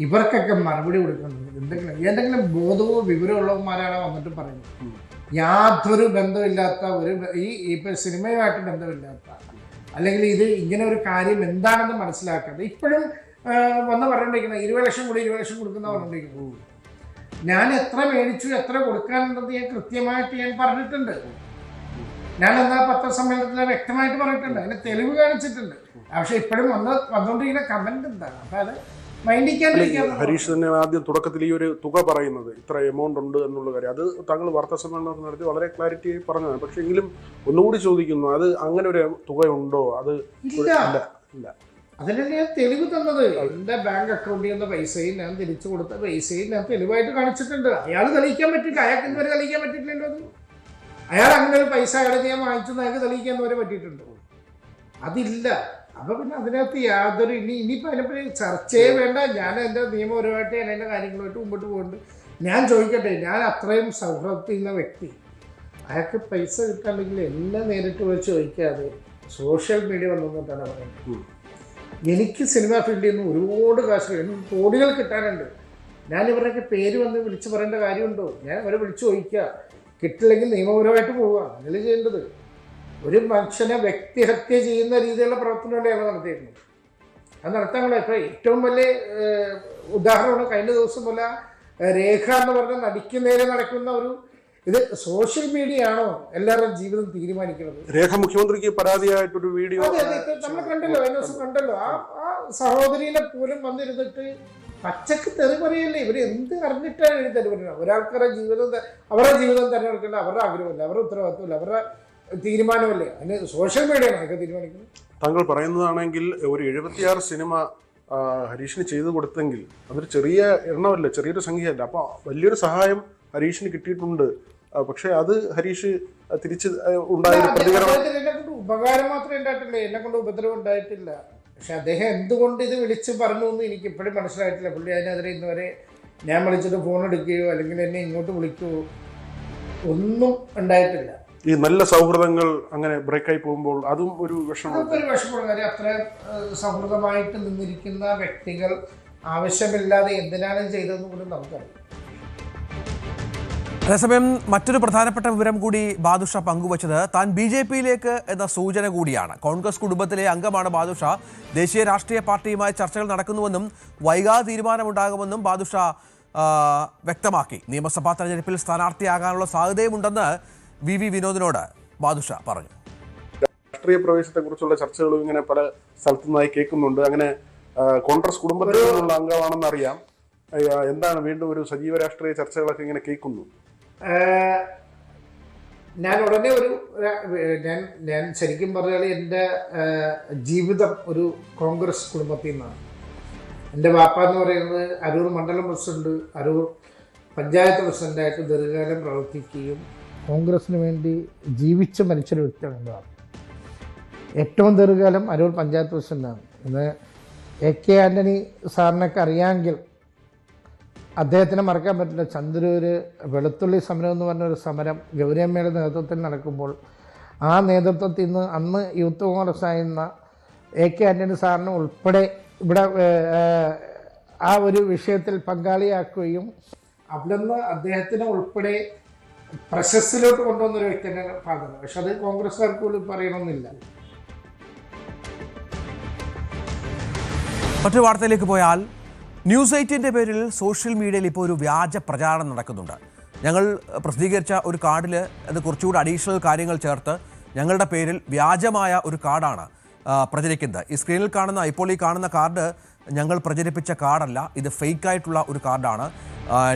ഇവർക്കൊക്കെ മറുപടി കൊടുക്കുന്നുണ്ട്. എന്തെങ്കിലും ബോധവോ വിവരമുള്ളവന്മാരാണ് വന്നിട്ട് പറയുന്നത്. യാതൊരു ബന്ധമില്ലാത്ത ഇപ്പം സിനിമയുമായിട്ട് ബന്ധമില്ലാത്ത, അല്ലെങ്കിൽ ഇത് ഇങ്ങനെ ഒരു കാര്യം എന്താണെന്ന് മനസ്സിലാക്കാതെ ഇപ്പോഴും വന്ന് പറഞ്ഞുകൊണ്ടിരിക്കുന്നത് 20 ലക്ഷം കൂടി 20 ലക്ഷം കൊടുക്കുന്ന പറഞ്ഞുകൊണ്ടിരിക്കുന്നത്. ഞാൻ എത്ര മേടിച്ചു എത്ര കൊടുക്കാനുണ്ടെന്ന് ഞാൻ കൃത്യമായിട്ട് ഞാൻ പറഞ്ഞിട്ടുണ്ട്. ഞാൻ എന്നാ പത്രസമ്മേളനത്തിൽ വ്യക്തമായിട്ട് പറഞ്ഞിട്ടുണ്ട്, അതിന് തെളിവ് കാണിച്ചിട്ടുണ്ട്. പക്ഷെ ഇപ്പോഴും വന്നുകൊണ്ടിരിക്കുന്ന കമന്റ് എന്താണ്? അപ്പൊ അത് മൈൻഡിക്കാണ്ടിരിക്കുക. ഹരീഷ് തന്നെ ആദ്യം തുടക്കത്തിൽ ഈ ഒരു തുക പറയുന്നത് ഇത്ര എമൗണ്ട് ഉണ്ട് എന്നുള്ള കാര്യം, അത് താങ്കൾ വാർത്താ സമ്മേളനം നടത്തി വളരെ ക്ലാരിറ്റി പറഞ്ഞതാണ്. പക്ഷെ എങ്കിലും ഒന്നുകൂടി ചോദിക്കുന്നു, അത് അങ്ങനെ ഒരു തുക ഉണ്ടോ? അത് ഇല്ല. അതിനാണ് ഞാൻ തെളിവ് തന്നത്. എന്റെ ബാങ്ക് അക്കൗണ്ടിൽ നിന്ന് പൈസയും ഞാൻ തിരിച്ചു കൊടുത്ത പൈസയും ഞാൻ തെളിവായിട്ട് കാണിച്ചിട്ടുണ്ട്. അയാൾ തെളിയിക്കാൻ പറ്റില്ല, അയാൾക്ക് ഇതുവരെ തെളിയിക്കാൻ പറ്റിയിട്ടില്ലല്ലോ. അയാൾ അങ്ങനെ ഒരു പൈസ അയാളെ ഞാൻ വാങ്ങിച്ചു അയാൾക്ക് തെളിയിക്കാൻ വരെ പറ്റിയിട്ടുണ്ടോ? അതില്ല. അപ്പൊ പിന്നെ അതിനകത്ത് യാതൊരു ഇനിയിപ്പോൾ അതിനെപ്പറ്റി ചർച്ചയെ വേണ്ട. ഞാൻ എൻ്റെ നിയമപരമായിട്ട് ഞാൻ എൻ്റെ കാര്യങ്ങളുമായിട്ട് മുമ്പോട്ട് പോകുന്നുണ്ട്. ഞാൻ ചോദിക്കട്ടെ, ഞാൻ അത്രയും സൗഹൃദത്തിൽ ചെയ്യുന്ന വ്യക്തി, അയാൾക്ക് പൈസ കിട്ടാണ്ടെങ്കിൽ എന്നെ നേരിട്ട് വിളിച്ച് ചോദിക്കാതെ സോഷ്യൽ മീഡിയ വന്നിട്ടാണ് പറയുന്നത്. എനിക്ക് സിനിമ ഫീൽഡിൽ നിന്ന് ഒരുപാട് കാശ് കോടികൾ കിട്ടാനുണ്ട്. ഞാൻ ഇവരുടെയൊക്കെ പേര് വന്ന് വിളിച്ച് പറയേണ്ട കാര്യമുണ്ടോ? ഞാൻ അവരെ വിളിച്ച് ചോദിക്കുക, കിട്ടില്ലെങ്കിൽ നിയമപരമായിട്ട് പോവുക, അങ്ങനെ ചെയ്യേണ്ടത്. ഒരു മനുഷ്യനെ വ്യക്തിഹത്യ ചെയ്യുന്ന രീതിയിലുള്ള പ്രവർത്തനമല്ലാണ് നടത്തിയിരുന്നത്. അത് നടത്താൻ ഇപ്പോൾ ഏറ്റവും വലിയ ഉദാഹരണമാണ് കഴിഞ്ഞ ദിവസം പോലെ രേഖ എന്ന് പറഞ്ഞ നടിക്കുന്നതിന് നടക്കുന്ന ഒരു ഇത്. സോഷ്യൽ മീഡിയ ആണോ എല്ലാവരുടെയും ജീവിതം തീരുമാനിക്കുന്നത്? രേഖ മുഖ്യമന്ത്രിക്ക് പരാതിയായിട്ടൊരു വീഡിയോ നമ്മൾ കണ്ടല്ലോ, കഴിഞ്ഞ ദിവസം കണ്ടല്ലോ. ആ സഹോദരിനെ പോലും വന്നിരുന്നിട്ട് പച്ചക്ക് തെറി പറയല്ലേ. ഇവർ എന്ത് അറിഞ്ഞിട്ടാണ് എഴുതി തെറി പറയുന്നത്? അവരുടെ ജീവിതം തിരഞ്ഞെടുക്കേണ്ട അവരുടെ ആഗ്രഹമല്ല, അവരുടെ ഉത്തരവാദിത്വമല്ല, അവരുടെ തീരുമാനമല്ലേ. അതിന് സോഷ്യൽ മീഡിയയാണ് അതൊക്കെ തീരുമാനിക്കുന്നത്. താങ്കൾ പറയുന്നതാണെങ്കിൽ ഒരു 76 സിനിമ ഹരീഷിന് ചെയ്തു കൊടുത്തെങ്കിൽ അതൊരു ചെറിയ എണ്ണമല്ല, ചെറിയൊരു സംഖ്യയല്ല. അപ്പോൾ വലിയൊരു സഹായം ഹരീഷിന് കിട്ടിയിട്ടുണ്ട്. പക്ഷെ അത് ഹരീഷ് തിരിച്ച് ഉണ്ടായ പ്രതികരണം എന്നെ കൊണ്ട് ഉപകാരം മാത്രമേ ഉണ്ടായിട്ടില്ല, എന്നെ കൊണ്ട് ഉപദ്രവം ഉണ്ടായിട്ടില്ല. പക്ഷെ അദ്ദേഹം എന്തുകൊണ്ട് ഇത് വിളിച്ച് പറഞ്ഞു എന്ന് എനിക്ക് ഇപ്പോഴും മനസ്സിലായിട്ടില്ല. പുള്ളി അതിനെതിരെ ഇന്നുവരെ ഞാൻ വിളിച്ചിട്ട് ഫോൺ എടുക്കുകയോ അല്ലെങ്കിൽ എന്നെ ഇങ്ങോട്ട് വിളിക്കുകയോ ഒന്നും ഉണ്ടായിട്ടില്ല. ഈ നല്ല സൗഹൃദങ്ങൾ അങ്ങനെ ബ്രേക്കായി പോകുമ്പോൾ അതും ഒരു വിഷമമാണ്. കാര്യം അത്ര സൗഹൃദമായിട്ട് നിന്നിരിക്കുന്ന വ്യക്തികൾ ആവശ്യമില്ലാതെ എന്തിനാണ് ചെയ്തതെന്ന് കൂടി നമുക്കറിയാം. അതേസമയം മറ്റൊരു പ്രധാനപ്പെട്ട വിവരം കൂടി ബാദുഷ പങ്കുവച്ചത് താൻ BJPയിലേക്ക് എന്ന സൂചന കൂടിയാണ്. കോൺഗ്രസ് കുടുംബത്തിലെ അംഗമാണ് ബാദുഷ. ദേശീയ രാഷ്ട്രീയ പാർട്ടിയുമായി ചർച്ചകൾ നടക്കുന്നുവെന്നും വൈകാതെ തീരുമാനമുണ്ടാകുമെന്നും ബാദുഷ വ്യക്തമാക്കി. നിയമസഭാ തെരഞ്ഞെടുപ്പിൽ സ്ഥാനാർത്ഥിയാകാനുള്ള സാധ്യതയുമുണ്ടെന്ന് VV വിനോദിനോട് ബാദുഷ പറഞ്ഞു. രാഷ്ട്രീയ പ്രവേശത്തെക്കുറിച്ചുള്ള ചർച്ചകളും ഇങ്ങനെ പല സ്ഥലത്തു നിന്നായി കേൾക്കുന്നുണ്ട്. അങ്ങനെ കോൺഗ്രസ് കുടുംബത്തിൽ നിന്നുള്ള അംഗമാണെന്ന് അറിയാം. എന്താണ് വീണ്ടും ഒരു സജീവ രാഷ്ട്രീയ ചർച്ചകളൊക്കെ ഇങ്ങനെ കേൾക്കുന്നു? ഞാൻ ഉടനെ ഞാൻ ശരിക്കും പറഞ്ഞാൽ എൻ്റെ ജീവിതം ഒരു കോൺഗ്രസ് കുടുംബത്തിൽ നിന്നാണ്. എൻ്റെ വാപ്പ എന്ന് പറയുന്നത് അരൂർ മണ്ഡലം പ്രസിഡന്റ്, അരൂർ പഞ്ചായത്ത് പ്രസിഡന്റായിട്ട് ദീർഘകാലം പ്രവർത്തിക്കുകയും കോൺഗ്രസിന് വേണ്ടി ജീവിച്ച മരിച്ചൊരു വ്യക്തിയാണ് എൻ്റെ വാപ്പ. ഏറ്റവും ദീർഘകാലം അരൂർ പഞ്ചായത്ത് പ്രസിഡന്റാണ്. ഇന്ന് AK ആൻ്റണി സാറിനൊക്കെ അറിയാമെങ്കിൽ അദ്ദേഹത്തിനെ മറക്കാൻ പറ്റില്ല. ചന്ദ്രൂര് വെളുത്തുള്ളി സമരം എന്ന് പറഞ്ഞൊരു സമരം ഗൗരിയമ്മയുടെ നേതൃത്വത്തിൽ നടക്കുമ്പോൾ ആ നേതൃത്വത്തിൽ നിന്ന് അന്ന് യൂത്ത് കോൺഗ്രസ് ആയിരുന്ന AK ആൻ്റണി സാറിന് ഉൾപ്പെടെ ഇവിടെ ആ ഒരു വിഷയത്തിൽ പങ്കാളിയാക്കുകയും അവിടെ നിന്ന് അദ്ദേഹത്തിനെ ഉൾപ്പെടെ പ്രശസ്തിയിലോട്ട് കൊണ്ടുവന്നൊരു വ്യക്തിയുടെ ഭാഗമാണ്. പക്ഷെ അത് കോൺഗ്രസ്സുകാർക്ക് പോലും പറയണമെന്നില്ല. മറ്റൊരു വാർത്തയിലേക്ക് പോയാൽ ന്യൂസ് 8-ന്റെ പേരിൽ സോഷ്യൽ മീഡിയയിൽ ഇപ്പോൾ ഒരു വ്യാജ പ്രചാരണം നടക്കുന്നുണ്ട്. ഞങ്ങൾ പ്രസിദ്ധീകരിച്ച ഒരു കാർഡിൽ അത് കുറച്ചുകൂടി അഡീഷണൽ കാര്യങ്ങൾ ചേർത്ത് ഞങ്ങളുടെ പേരിൽ വ്യാജമായ ഒരു കാർഡാണ് പ്രചരിക്കുന്നത്. ഈ സ്ക്രീനിൽ കാണുന്ന ഇപ്പോൾ ഈ കാണുന്ന കാർഡ് ഞങ്ങൾ പ്രചരിപ്പിച്ച കാർഡല്ല, ഇത് ഫേക്കായിട്ടുള്ള ഒരു കാർഡാണ്.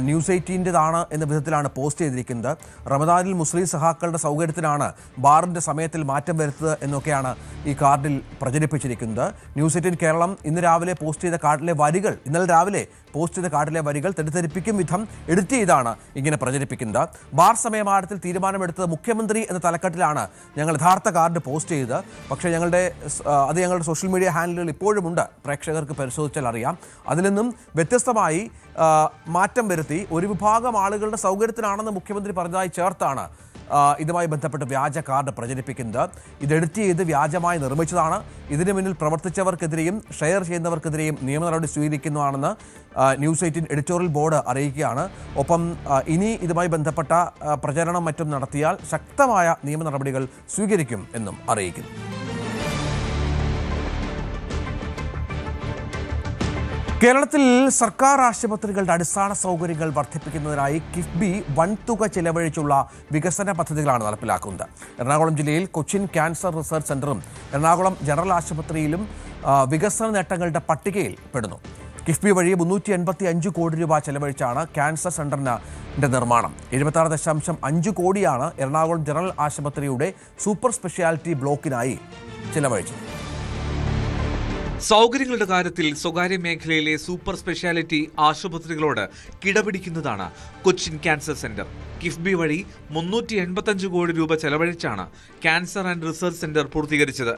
ന്യൂസ് 18-താണ് എന്ന വിധത്തിലാണ് പോസ്റ്റ് ചെയ്തിരിക്കുന്നത്. റമദാനിൽ മുസ്ലിം സഹാക്കളുടെ സൗകര്യത്തിനാണ് ബാറിൻ്റെ സമയത്തിൽ മാറ്റം വരുത്തുന്നത് എന്നൊക്കെയാണ് ഈ കാർഡിൽ പ്രചരിപ്പിച്ചിരിക്കുന്നത്. ന്യൂസ് 18 കേരളം ഇന്ന് രാവിലെ പോസ്റ്റ് ചെയ്ത കാർഡിലെ വരികൾ, ഇന്നലെ രാവിലെ പോസ്റ്റ് ചെയ്ത കാർഡിലെ വരികൾ തെറ്റിദ്ധരിപ്പിക്കും വിധം എഡിറ്റ് ചെയ്താണ് ഇങ്ങനെ പ്രചരിപ്പിക്കുന്നത്. ബാർ സമയമാറ്റത്തിൽ തീരുമാനമെടുത്തത് മുഖ്യമന്ത്രി എന്ന തലക്കെട്ടിലാണ് ഞങ്ങൾ യഥാർത്ഥ കാർഡ് പോസ്റ്റ് ചെയ്തത്. പക്ഷേ ഞങ്ങളുടെ സോഷ്യൽ മീഡിയ ഹാൻഡിലുകൾ ഇപ്പോഴുമുണ്ട്, പ്രേക്ഷകർക്ക് പരിശോധിച്ചാൽ അറിയാം. അതിൽ നിന്നും വ്യത്യസ്തമായി മാറ്റം വരുത്തി ഒരു വിഭാഗം ആളുകളുടെ സൗകര്യത്തിനാണെന്ന് മുഖ്യമന്ത്രി പറഞ്ഞതായി ചേർത്താണ് ഇതുമായി ബന്ധപ്പെട്ട് വ്യാജ കാർഡ് പ്രചരിപ്പിക്കുന്നത്. ഇത് എഡിറ്റ് ചെയ്ത് വ്യാജമായി നിർമ്മിച്ചതാണ്. ഇതിന് മുന്നിൽ പ്രവർത്തിച്ചവർക്കെതിരെയും ഷെയർ ചെയ്യുന്നവർക്കെതിരെയും നിയമ നടപടി സ്വീകരിക്കുന്നതാണെന്ന് ന്യൂസ് 18 എഡിറ്റോറിയൽ ബോർഡ് അറിയിക്കുകയാണ്. ഒപ്പം ഇനി ഇതുമായി ബന്ധപ്പെട്ട പ്രചരണം മറ്റും നടത്തിയാൽ ശക്തമായ നിയമ നടപടികൾ സ്വീകരിക്കും എന്നും അറിയിക്കുന്നു. കേരളത്തിൽ സർക്കാർ ആശുപത്രികളുടെ അടിസ്ഥാന സൗകര്യങ്ങൾ വർദ്ധിപ്പിക്കുന്നതിനായി കിഫ്ബി വൻതുക ചെലവഴിച്ചുള്ള വികസന പദ്ധതികളാണ് നടപ്പിലാക്കുന്നത്. എറണാകുളം ജില്ലയിൽ കൊച്ചിൻ ക്യാൻസർ റിസർച്ച് സെന്ററും എറണാകുളം ജനറൽ ആശുപത്രിയിലും വികസന നേട്ടങ്ങളുടെ പട്ടികയിൽ പെടുന്നു. കിഫ്ബി വഴി 385 കോടി രൂപ ചെലവഴിച്ചാണ് ക്യാൻസർ സെന്ററിന്റെ നിർമ്മാണം. 76.5 കോടിയാണ് എറണാകുളം ജനറൽ ആശുപത്രിയുടെ സൂപ്പർ സ്പെഷ്യാലിറ്റി ബ്ലോക്കിനായി ചെലവഴിച്ചത്. സൗകര്യങ്ങളുടെ കാര്യത്തിൽ സ്വകാര്യ മേഖലയിലെ സൂപ്പർ സ്പെഷ്യാലിറ്റി ആശുപത്രികളോട് കിടപിടിക്കുന്നതാണ് കൊച്ചിൻ ക്യാൻസർ സെന്റർ. കിഫ്ബി വഴി 385 കോടി രൂപ ചെലവഴിച്ചാണ് ക്യാൻസർ ആൻഡ് റിസർച്ച് സെന്റർ പൂർത്തീകരിച്ചത്.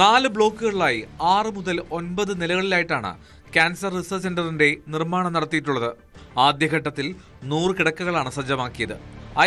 4 ബ്ലോക്കുകളിലായി 6 മുതൽ 9 നിലകളിലായിട്ടാണ് ക്യാൻസർ റിസർച്ച് സെന്ററിന്റെ നിർമ്മാണം നടത്തിയിട്ടുള്ളത്. ആദ്യഘട്ടത്തിൽ 100 കിടക്കകളാണ് സജ്ജമാക്കിയത്.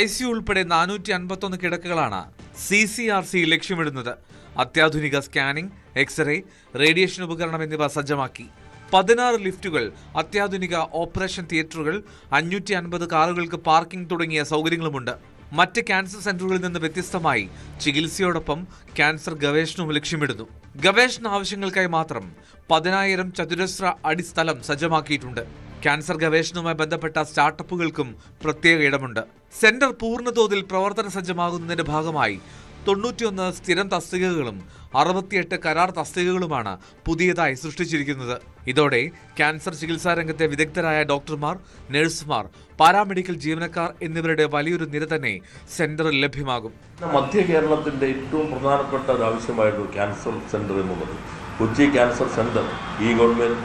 ICU ഉൾപ്പെടെ 451 കിടക്കകളാണ് CCRC ലക്ഷ്യമിടുന്നത്. അത്യാധുനിക സ്കാനിംഗ്, എക്സ്റേ, റേഡിയേഷൻ ഉപകരണം എന്നിവ സജ്ജമാക്കി. 16 ലിഫ്റ്റുകൾ, അത്യാധുനിക ഓപ്പറേഷൻ തിയേറ്ററുകൾ, 550 കാറുകൾക്ക് പാർക്കിംഗ് തുടങ്ങിയ സൗകര്യങ്ങളുമുണ്ട്. മറ്റ് ക്യാൻസർ സെന്ററുകളിൽ നിന്ന് വ്യത്യസ്തമായി ചികിത്സയോടൊപ്പം ക്യാൻസർ ഗവേഷണവും ലക്ഷ്യമിടുന്നു. ഗവേഷണ ആവശ്യങ്ങൾക്കായി മാത്രം 10,000 ചതുരശ്ര അടി സ്ഥലം സജ്ജമാക്കിയിട്ടുണ്ട്. ക്യാൻസർ ഗവേഷണവുമായി ബന്ധപ്പെട്ട സ്റ്റാർട്ടപ്പുകൾക്കും പ്രത്യേക ഇടമുണ്ട്. സെന്റർ പൂർണ്ണതോതിൽ പ്രവർത്തന സജ്ജമാകുന്നതിന്റെ ഭാഗമായി 91 സ്ഥിരം തസ്തികകളും 68 കരാർ തസ്തികകളുമാണ് പുതിയതായി സൃഷ്ടിച്ചിരിക്കുന്നത്. ഇതോടെ ക്യാൻസർ ചികിത്സാ രംഗത്തെ വിദഗ്ധരായ ഡോക്ടർമാർ, നഴ്സുമാർ, പാരാമെഡിക്കൽ ജീവനക്കാർ എന്നിവരുടെ വലിയൊരു നിര തന്നെ സെന്ററിൽ ലഭ്യമാകും. മധ്യ കേരളത്തിന്റെ ഏറ്റവും പ്രധാനപ്പെട്ട ഒരു ആവശ്യമായിരുന്നു ക്യാൻസർ സെന്റർ എന്നുള്ളത്. കൊച്ചി ക്യാൻസർ സെന്റർ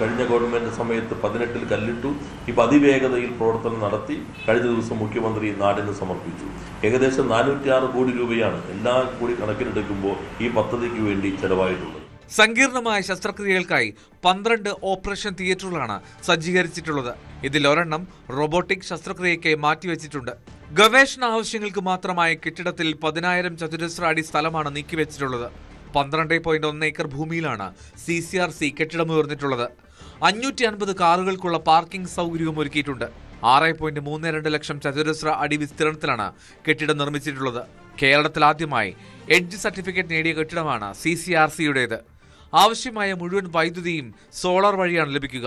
കഴിഞ്ഞ ഗവൺമെന്റ് സമയത്ത് 18-ൽ കല്ലിട്ടു. ഇപ്പോൾ അതിവേഗതയിൽ പ്രവർത്തനം നടത്തി കഴിഞ്ഞ ദിവസം മുഖ്യമന്ത്രി നാടിന് സമർപ്പിച്ചു. ഏകദേശം 406 കോടി രൂപയാണ് എല്ലാം കൂടി കണക്കിലെടുക്കുമ്പോൾ ഈ പദ്ധതിക്ക് വേണ്ടി ചെലവായിട്ടുള്ളത്. സങ്കീർണമായ ശസ്ത്രക്രിയകൾക്കായി 12 ഓപ്പറേഷൻ തിയേറ്ററുകളാണ് സജ്ജീകരിച്ചിട്ടുള്ളത്. ഇതിൽ ഒരെണ്ണം റോബോട്ടിക് ശസ്ത്രക്രിയയ്ക്കായി മാറ്റിവെച്ചിട്ടുണ്ട്. ഗവേഷണ ആവശ്യങ്ങൾക്ക് മാത്രമായി കെട്ടിടത്തിൽ 10,000 ചതുരശ്ര അടി സ്ഥലമാണ് നീക്കിവെച്ചിട്ടുള്ളത്. 12.1 ഏക്കർ ഭൂമിയിലാണ് CCRC കെട്ടിടം ഉയർന്നിട്ടുള്ളത്. 550 കാറുകൾക്കുള്ള പാർക്കിംഗ് സൗകര്യവും ഒരുക്കിയിട്ടുണ്ട്. 6.32 ലക്ഷം ചതുരശ്ര അടി വിസ്തീർണത്തിലാണ് കെട്ടിടം നിർമ്മിച്ചിട്ടുള്ളത്. കേരളത്തിൽ ആദ്യമായി എഡ്ജ് സർട്ടിഫിക്കറ്റ് നേടിയ കെട്ടിടമാണ് CCRCയുടേത്. ആവശ്യമായ മുഴുവൻ വൈദ്യുതിയും സോളാർ വഴിയാണ് ലഭിക്കുക.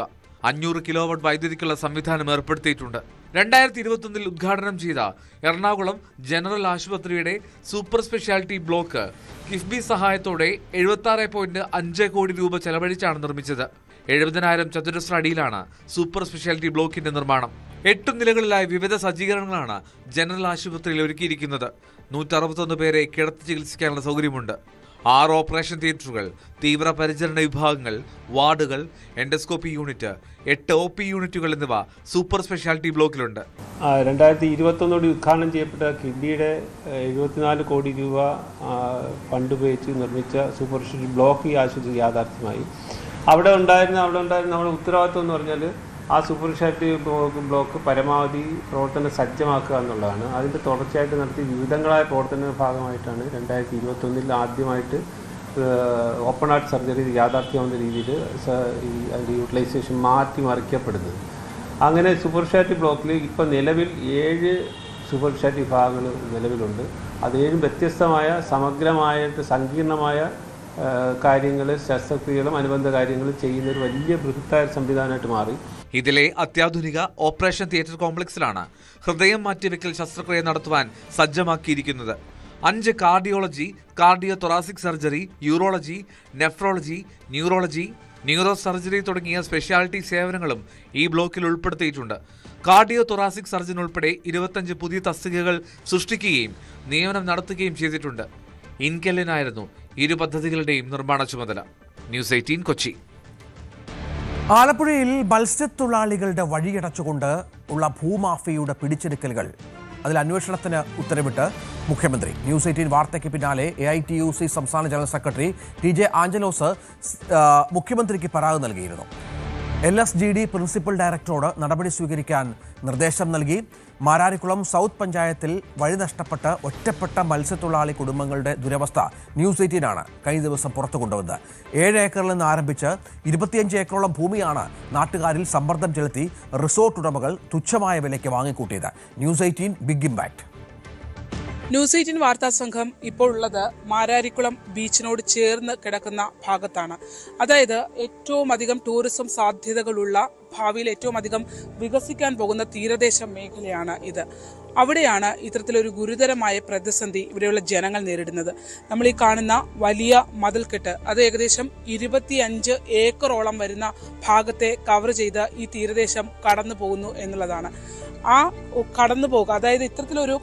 500 കിലോവാട്ട് വൈദ്യുതിക്കുള്ള സംവിധാനം ഏർപ്പെടുത്തിയിട്ടുണ്ട്. 2021-ൽ ഉദ്ഘാടനം ചെയ്ത എറണാകുളം ജനറൽ ആശുപത്രിയുടെ സൂപ്പർ സ്പെഷ്യാലിറ്റി ബ്ലോക്ക് കിഫ്ബി സഹായത്തോടെ 76.5 കോടി രൂപ ചെലവഴിച്ചാണ് നിർമ്മിച്ചത്. 70,000 ചതുരശ്ര അടിയിലാണ് സൂപ്പർ സ്പെഷ്യാലിറ്റി ബ്ലോക്കിന്റെ നിർമ്മാണം. 8 നിലകളിലായി വിവിധ സജ്ജീകരണങ്ങളാണ് ജനറൽ ആശുപത്രിയിൽ ഒരുക്കിയിരിക്കുന്നത്. 161 പേരെ കിടത്തി ചികിത്സിക്കാനുള്ള സൗകര്യമുണ്ട്. 6 ഓപ്പറേഷൻ തിയേറ്ററുകൾ, തീവ്രപരിചരണ വിഭാഗങ്ങൾ, വാർഡുകൾ, എൻഡോസ്കോപ്പി യൂണിറ്റ്, 8 OP യൂണിറ്റുകൾ എന്നിവ സൂപ്പർ സ്പെഷ്യാലിറ്റി ബ്ലോക്കിലുണ്ട്. 2021 ഉദ്ഘാടനം ചെയ്യപ്പെട്ട കിഫ്ബിയുടെ 74 കോടി രൂപ ഫണ്ട് ഉപയോഗിച്ച് നിർമ്മിച്ച സൂപ്പർ സ്പെഷ്യാലിറ്റി ബ്ലോക്ക് ഈ ആശുപത്രി യാഥാർത്ഥ്യമായി. അവിടെ ഉണ്ടായിരുന്ന നമ്മുടെ ഉത്തരവാദിത്വം എന്ന് പറഞ്ഞാൽ ആ സൂപ്പർ സ്പെഷ്യാലിറ്റി ബ്ലോക്ക് പരമാവധി പ്രവർത്തനം സജ്ജമാക്കുക എന്നുള്ളതാണ്. അതിൻ്റെ തുടർച്ചയായിട്ട് നടത്തിയ വിവിധങ്ങളായ പ്രവർത്തന ഭാഗമായിട്ടാണ് 2021 ആദ്യമായിട്ട് ഓപ്പൺ ഹാർട്ട് സർജറി യാഥാർത്ഥ്യമാവുന്ന രീതിയിൽ അതിൻ്റെ യൂട്ടിലൈസേഷൻ മാറ്റിമറിക്കപ്പെടുന്നത്. അങ്ങനെ സൂപ്പർ സ്പെഷ്യാലിറ്റി ബ്ലോക്കിൽ ഇപ്പോൾ നിലവിൽ 7 സൂപ്പർ സ്പെഷ്യാലിറ്റി വിഭാഗങ്ങൾ നിലവിലുണ്ട്. അത് 7 വ്യത്യസ്തമായ സമഗ്രമായിട്ട് സങ്കീർണമായ കാര്യങ്ങൾ, ശസ്ത്രക്രിയകളും അനുബന്ധ കാര്യങ്ങളും ചെയ്യുന്ന ഒരു വലിയ ബൃഹത്തായ സംവിധാനമായിട്ട് മാറി. ഇതിലെ അത്യാധുനിക ഓപ്പറേഷൻ തിയേറ്റർ കോംപ്ലക്സിലാണ് ഹൃദയം മാറ്റിവെക്കൽ ശസ്ത്രക്രിയ നടത്തുവാൻ സജ്ജമാക്കിയിരിക്കുന്നത്. 5 cardiology, cardio thoracic surgery, urology, nephrology, neurology, neuro surgery തുടങ്ങിയ സ്പെഷ്യാലിറ്റി സേവനങ്ങളും ഈ ബ്ലോക്കിൽ ഉൾപ്പെടുത്തിയിട്ടുണ്ട്. കാർഡിയോ തൊറാസിക് സർജൻ ഉൾപ്പെടെ 25 പുതിയ തസ്തികകൾ സൃഷ്ടിക്കുകയും നിയമനം നടത്തുകയും ചെയ്തിട്ടുണ്ട്. ഇൻകെല്ലിനായിരുന്നു ഇരു പദ്ധതികളുടെയും നിർമ്മാണ ചുമതല. ന്യൂസ് 18 കൊച്ചി. ആലപ്പുഴയിൽ മത്സ്യത്തൊഴിലാളികളുടെ വഴിയടച്ചുകൊണ്ട് ഉള്ള ഭൂമാഫിയയുടെ പിടിച്ചെടുക്കലുകൾ, അതിൽ അന്വേഷണത്തിന് ഉത്തരവിട്ട് മുഖ്യമന്ത്രി. ന്യൂസ് 18 വാർത്തയ്ക്ക് പിന്നാലെ AITUC സംസ്ഥാന ജനറൽ സെക്രട്ടറി TJ ആഞ്ചലോസ് മുഖ്യമന്ത്രിക്ക് പരാതി നൽകിയിരുന്നു. LSGD പ്രിൻസിപ്പൽ ഡയറക്ടറോട് നടപടി സ്വീകരിക്കാൻ നിർദ്ദേശം നൽകി. മാരാരിക്കുളം സൗത്ത് പഞ്ചായത്തിൽ വഴി നഷ്ടപ്പെട്ട് ഒറ്റപ്പെട്ട മത്സ്യത്തൊഴിലാളി കുടുംബങ്ങളുടെ ദുരവസ്ഥ ന്യൂസ് 18 കഴിഞ്ഞ ദിവസം പുറത്തു കൊണ്ടുവന്നത്. 7 ഏക്കറിൽ നിന്ന് ആരംഭിച്ച് 25 ഏക്കറോളം ഭൂമിയാണ് നാട്ടുകാരിൽ സമ്മർദ്ദം ചെലുത്തി റിസോർട്ട് ഉടമകൾ തുച്ഛമായ വിലയ്ക്ക് വാങ്ങിക്കൂട്ടിയത്. News 18 big impact. ന്യൂസ് 18 വാർത്താ സംഘം ഇപ്പോൾ ഉള്ളത് മാരാരിക്കുളം ബീച്ചിനോട് ചേർന്ന് കിടക്കുന്ന ഭാഗത്താണ്. അതായത് ഏറ്റവും അധികം ടൂറിസം സാധ്യതകളുള്ള, ഭാവിയിൽ ഏറ്റവും അധികം വികസിക്കാൻ പോകുന്ന തീരദേശ മേഖലയാണ് ഇത്. അവിടെയാണ് ഇത്തരത്തിലൊരു ഗുരുതരമായ പ്രതിസന്ധി ഇവിടെയുള്ള ജനങ്ങൾ നേരിടുന്നത്. നമ്മൾ ഈ കാണുന്ന വലിയ മതിൽക്കെട്ട്, അത് ഏകദേശം 25 ഏക്കറോളം വരുന്ന ഭാഗത്തെ കവർ ചെയ്ത് ഈ തീരദേശം കടന്നു പോകുന്നു എന്നുള്ളതാണ്. ആ കടന്നു പോകുക, അതായത് ഇത്തരത്തിലൊരു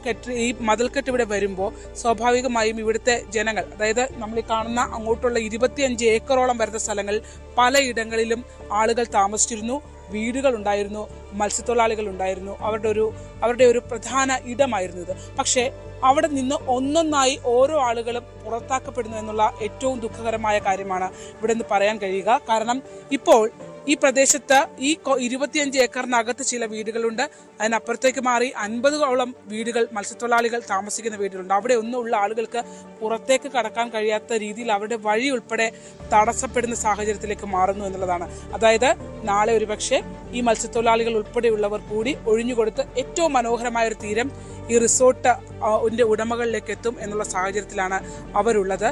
ഈ മതിൽക്കെട്ട് ഇവിടെ വരുമ്പോൾ സ്വാഭാവികമായും ഇവിടുത്തെ ജനങ്ങൾ, അതായത് നമ്മൾ ഈ കാണുന്ന അങ്ങോട്ടുള്ള 25 ഏക്കറോളം വരുന്ന സ്ഥലങ്ങളിൽ പലയിടങ്ങളിലും ആളുകൾ താമസിച്ചിരുന്നു, വീടുകൾ ഉണ്ടായിരുന്നു, മത്സ്യത്തൊഴിലാളികൾ ഉണ്ടായിരുന്നു, അവരുടെ ഒരു പ്രധാന ഇടമായിരുന്നു ഇത്. പക്ഷേ അവിടെ നിന്ന് ഒന്നൊന്നായി ഓരോ ആളുകളും പുറത്താക്കപ്പെടുന്നു എന്നുള്ള ഏറ്റവും ദുഃഖകരമായ കാര്യമാണ് ഇവിടെ നിന്ന് പറയാൻ കഴിയുക. കാരണം ഇപ്പോൾ ഈ പ്രദേശത്ത് ഈ 25 ഏക്കറിനകത്ത് ചില വീടുകളുണ്ട്. അതിനപ്പുറത്തേക്ക് മാറി 50ഓളം വീടുകൾ, മത്സ്യത്തൊഴിലാളികൾ താമസിക്കുന്ന വീടുകളുണ്ട്. അവിടെ ഒന്നുള്ള ആളുകൾക്ക് പുറത്തേക്ക് കടക്കാൻ കഴിയാത്ത രീതിയിൽ അവരുടെ വഴി ഉൾപ്പെടെ തടസ്സപ്പെടുന്ന സാഹചര്യത്തിലേക്ക് മാറുന്നു എന്നുള്ളതാണ്. അതായത് നാളെ ഒരുപക്ഷെ ഈ മത്സ്യത്തൊഴിലാളികൾ ഉൾപ്പെടെയുള്ളവർ കൂടി ഒഴിഞ്ഞുകൊടുത്ത് ഏറ്റവും മനോഹരമായ ഒരു തീരം ഈ റിസോർട്ട് ഉടമകളിലേക്ക് എത്തും എന്നുള്ള സാഹചര്യത്തിലാണ് അവരുള്ളത്.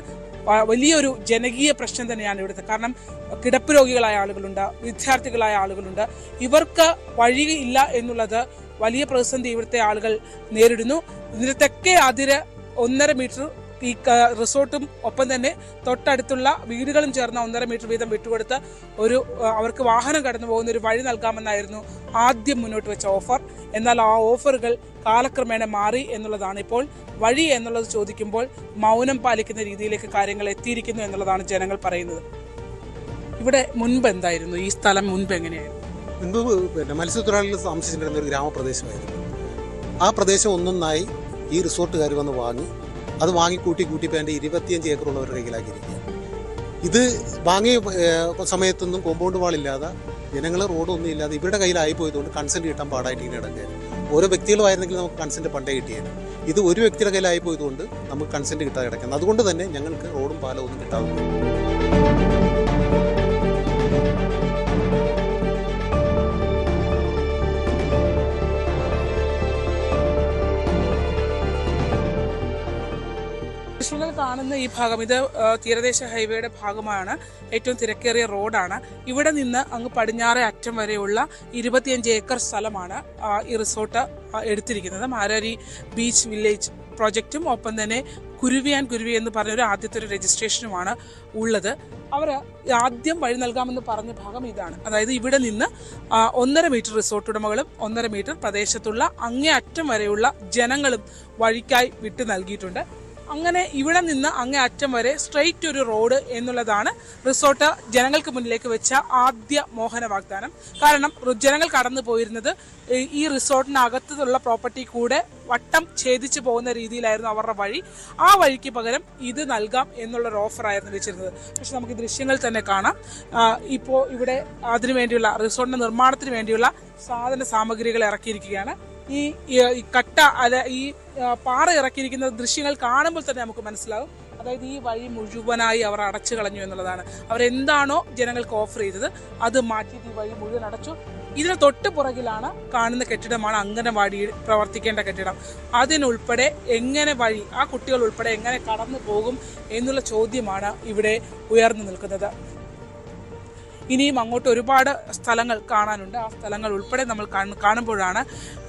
വലിയൊരു ജനകീയ പ്രശ്നം തന്നെയാണ് ഇവിടുത്തെ. കാരണം കിടപ്പ് രോഗികളായ ആളുകളുണ്ട്, വിദ്യാർത്ഥികളായ ആളുകളുണ്ട്. ഇവർക്ക് വഴിയില്ല എന്നുള്ളത് വലിയ പ്രതിസന്ധി ഇവിടുത്തെ ആളുകൾ നേരിടുന്നു. ഇതിന്റെ തെക്കേ അതിര് 1.5 മീറ്റർ ഈ റിസോർട്ടും ഒപ്പം തന്നെ തൊട്ടടുത്തുള്ള വീടുകളും ചേർന്ന 1.5 മീറ്റർ വീതം വിട്ടുകൊടുത്ത് അവർക്ക് വാഹനം കടന്നു പോകുന്ന ഒരു വഴി നൽകാമെന്നായിരുന്നു ആദ്യം മുന്നോട്ട് വെച്ച ഓഫർ. എന്നാൽ ആ ഓഫറുകൾ കാലക്രമേണ മാറി എന്നുള്ളതാണ്. ഇപ്പോൾ വഴി എന്നുള്ളത് ചോദിക്കുമ്പോൾ മൗനം പാലിക്കുന്ന രീതിയിലേക്ക് കാര്യങ്ങൾ എത്തിയിരിക്കുന്നു എന്നുള്ളതാണ് ജനങ്ങൾ പറയുന്നത്. ഇവിടെ മുൻപ് എന്തായിരുന്നു? ഈ സ്ഥലം മുൻപ് എങ്ങനെയായിരുന്നു? മുൻപ് മത്സ്യത്തൊഴിലാളികൾ താമസിച്ചിരുന്ന ഒരു ഗ്രാമപ്രദേശമായിരുന്നു. ആ പ്രദേശം ഒന്നൊന്നായി ഈ റിസോർട്ടുകാർ വന്ന് വാങ്ങി, അത് കൂട്ടി ഇപ്പോൾ എൻ്റെ 25 ഏക്കറുള്ളവരുടെ കയ്യിലാക്കിയിരിക്കുക. ഇത് വാങ്ങിയ സമയത്തൊന്നും കോമ്പൗണ്ട് വാളില്ലാതെ, ജനങ്ങൾ റോഡൊന്നും ഇല്ലാതെ ഇവരുടെ കയ്യിലായി പോയതുകൊണ്ട് കൺസെൻറ്റ് കിട്ടാൻ പാടായിട്ട് ഇങ്ങനെ കിടക്കുകയാണ്. ഓരോ വ്യക്തികളുമായിരുന്നെങ്കിൽ നമുക്ക് കൺസെൻറ്റ് പണ്ടേ കിട്ടിയത്. ഇത് ഒരു വ്യക്തിയുടെ കയ്യിലായി പോയതുകൊണ്ട് നമുക്ക് കൺസെൻറ്റ് കിട്ടാതെ കിടക്കുന്നത്. അതുകൊണ്ട് തന്നെ ഞങ്ങൾക്ക് റോഡും പാലവും ഒന്നും കിട്ടാതെ. കാണുന്ന ഈ ഭാഗം, ഇത് തീരദേശ ഹൈവേയുടെ ഭാഗമാണ്. ഏറ്റവും തിരക്കേറിയ റോഡാണ്. ഇവിടെ നിന്ന് അങ്ങ് പടിഞ്ഞാറേ അറ്റം വരെയുള്ള 25 ഏക്കർ സ്ഥലമാണ് ഈ റിസോർട്ട് എടുത്തിരിക്കുന്നത്. മാരാരി ബീച്ച് വില്ലേജ് പ്രോജക്റ്റും ഒപ്പം തന്നെ കുരുവി എന്ന് പറഞ്ഞൊരു ആദ്യത്തെ ഒരു രജിസ്ട്രേഷനുമാണ് ഉള്ളത്. അവർ ആദ്യം വഴി നൽകാമെന്ന് പറഞ്ഞ ഭാഗം ഇതാണ്. അതായത് ഇവിടെ നിന്ന് 1.5 മീറ്റർ റിസോർട്ട് ഉടമകളും 1.5 മീറ്റർ പ്രദേശത്തുള്ള അങ്ങേ അറ്റം വരെയുള്ള ജനങ്ങളും വഴിക്കായി വിട്ടു നൽകിയിട്ടുണ്ട്. അങ്ങനെ ഇവിടെ നിന്ന് അങ്ങേ അറ്റം വരെ സ്ട്രെയിറ്റ് ഒരു റോഡ് എന്നുള്ളതാണ് റിസോർട്ട് ജനങ്ങൾക്ക് മുന്നിലേക്ക് വെച്ച ആദ്യ മോഹന വാഗ്ദാനം. കാരണം ജനങ്ങൾ കടന്നു പോയിരുന്നത് ഈ റിസോർട്ടിനകത്തുള്ള പ്രോപ്പർട്ടി കൂടെ വട്ടം ഛേദിച്ചു പോകുന്ന രീതിയിലായിരുന്നു അവരുടെ വഴി. ആ വഴിക്ക് പകരം ഇത് നൽകാം എന്നുള്ളൊരു ഓഫറായിരുന്നു വെച്ചിരുന്നത്. പക്ഷെ നമുക്ക് ദൃശ്യങ്ങൾ തന്നെ കാണാം. ഇപ്പോൾ ഇവിടെ അതിനുവേണ്ടിയുള്ള റിസോർട്ടിന്റെ നിർമ്മാണത്തിന് വേണ്ടിയുള്ള സാധന സാമഗ്രികൾ ഇറക്കിയിരിക്കുകയാണ്. ഈ കട്ട അല്ല ഈ പാറ ഇറക്കിയിരിക്കുന്ന ദൃശ്യങ്ങൾ കാണുമ്പോൾ തന്നെ നമുക്ക് മനസ്സിലാവും. അതായത് ഈ വഴി മുഴുവനായി അവർ അടച്ചു കളഞ്ഞു എന്നുള്ളതാണ്. അവരെന്താണോ ജനങ്ങൾക്ക് ഓഫർ ചെയ്തത് അത് മാറ്റിയിട്ട് ഈ വഴി മുഴുവൻ അടച്ചു. ഇതിന് തൊട്ട് പുറകിലാണ് കാണുന്ന കെട്ടിടമാണ് അംഗനവാടി പ്രവർത്തിക്കേണ്ട കെട്ടിടം. അതിനുൾപ്പെടെ എങ്ങനെ വഴി ആ കുട്ടികൾ ഉൾപ്പെടെ എങ്ങനെ കടന്നു പോകും എന്നുള്ള ചോദ്യമാണ് ഇവിടെ ഉയർന്നു നിൽക്കുന്നത്. ഇനിയും അങ്ങോട്ട് ഒരുപാട് സ്ഥലങ്ങൾ കാണാനുണ്ട്. ആ സ്ഥലങ്ങൾ ഉൾപ്പെടെ നമ്മൾ കാണുമ്പോഴാണ്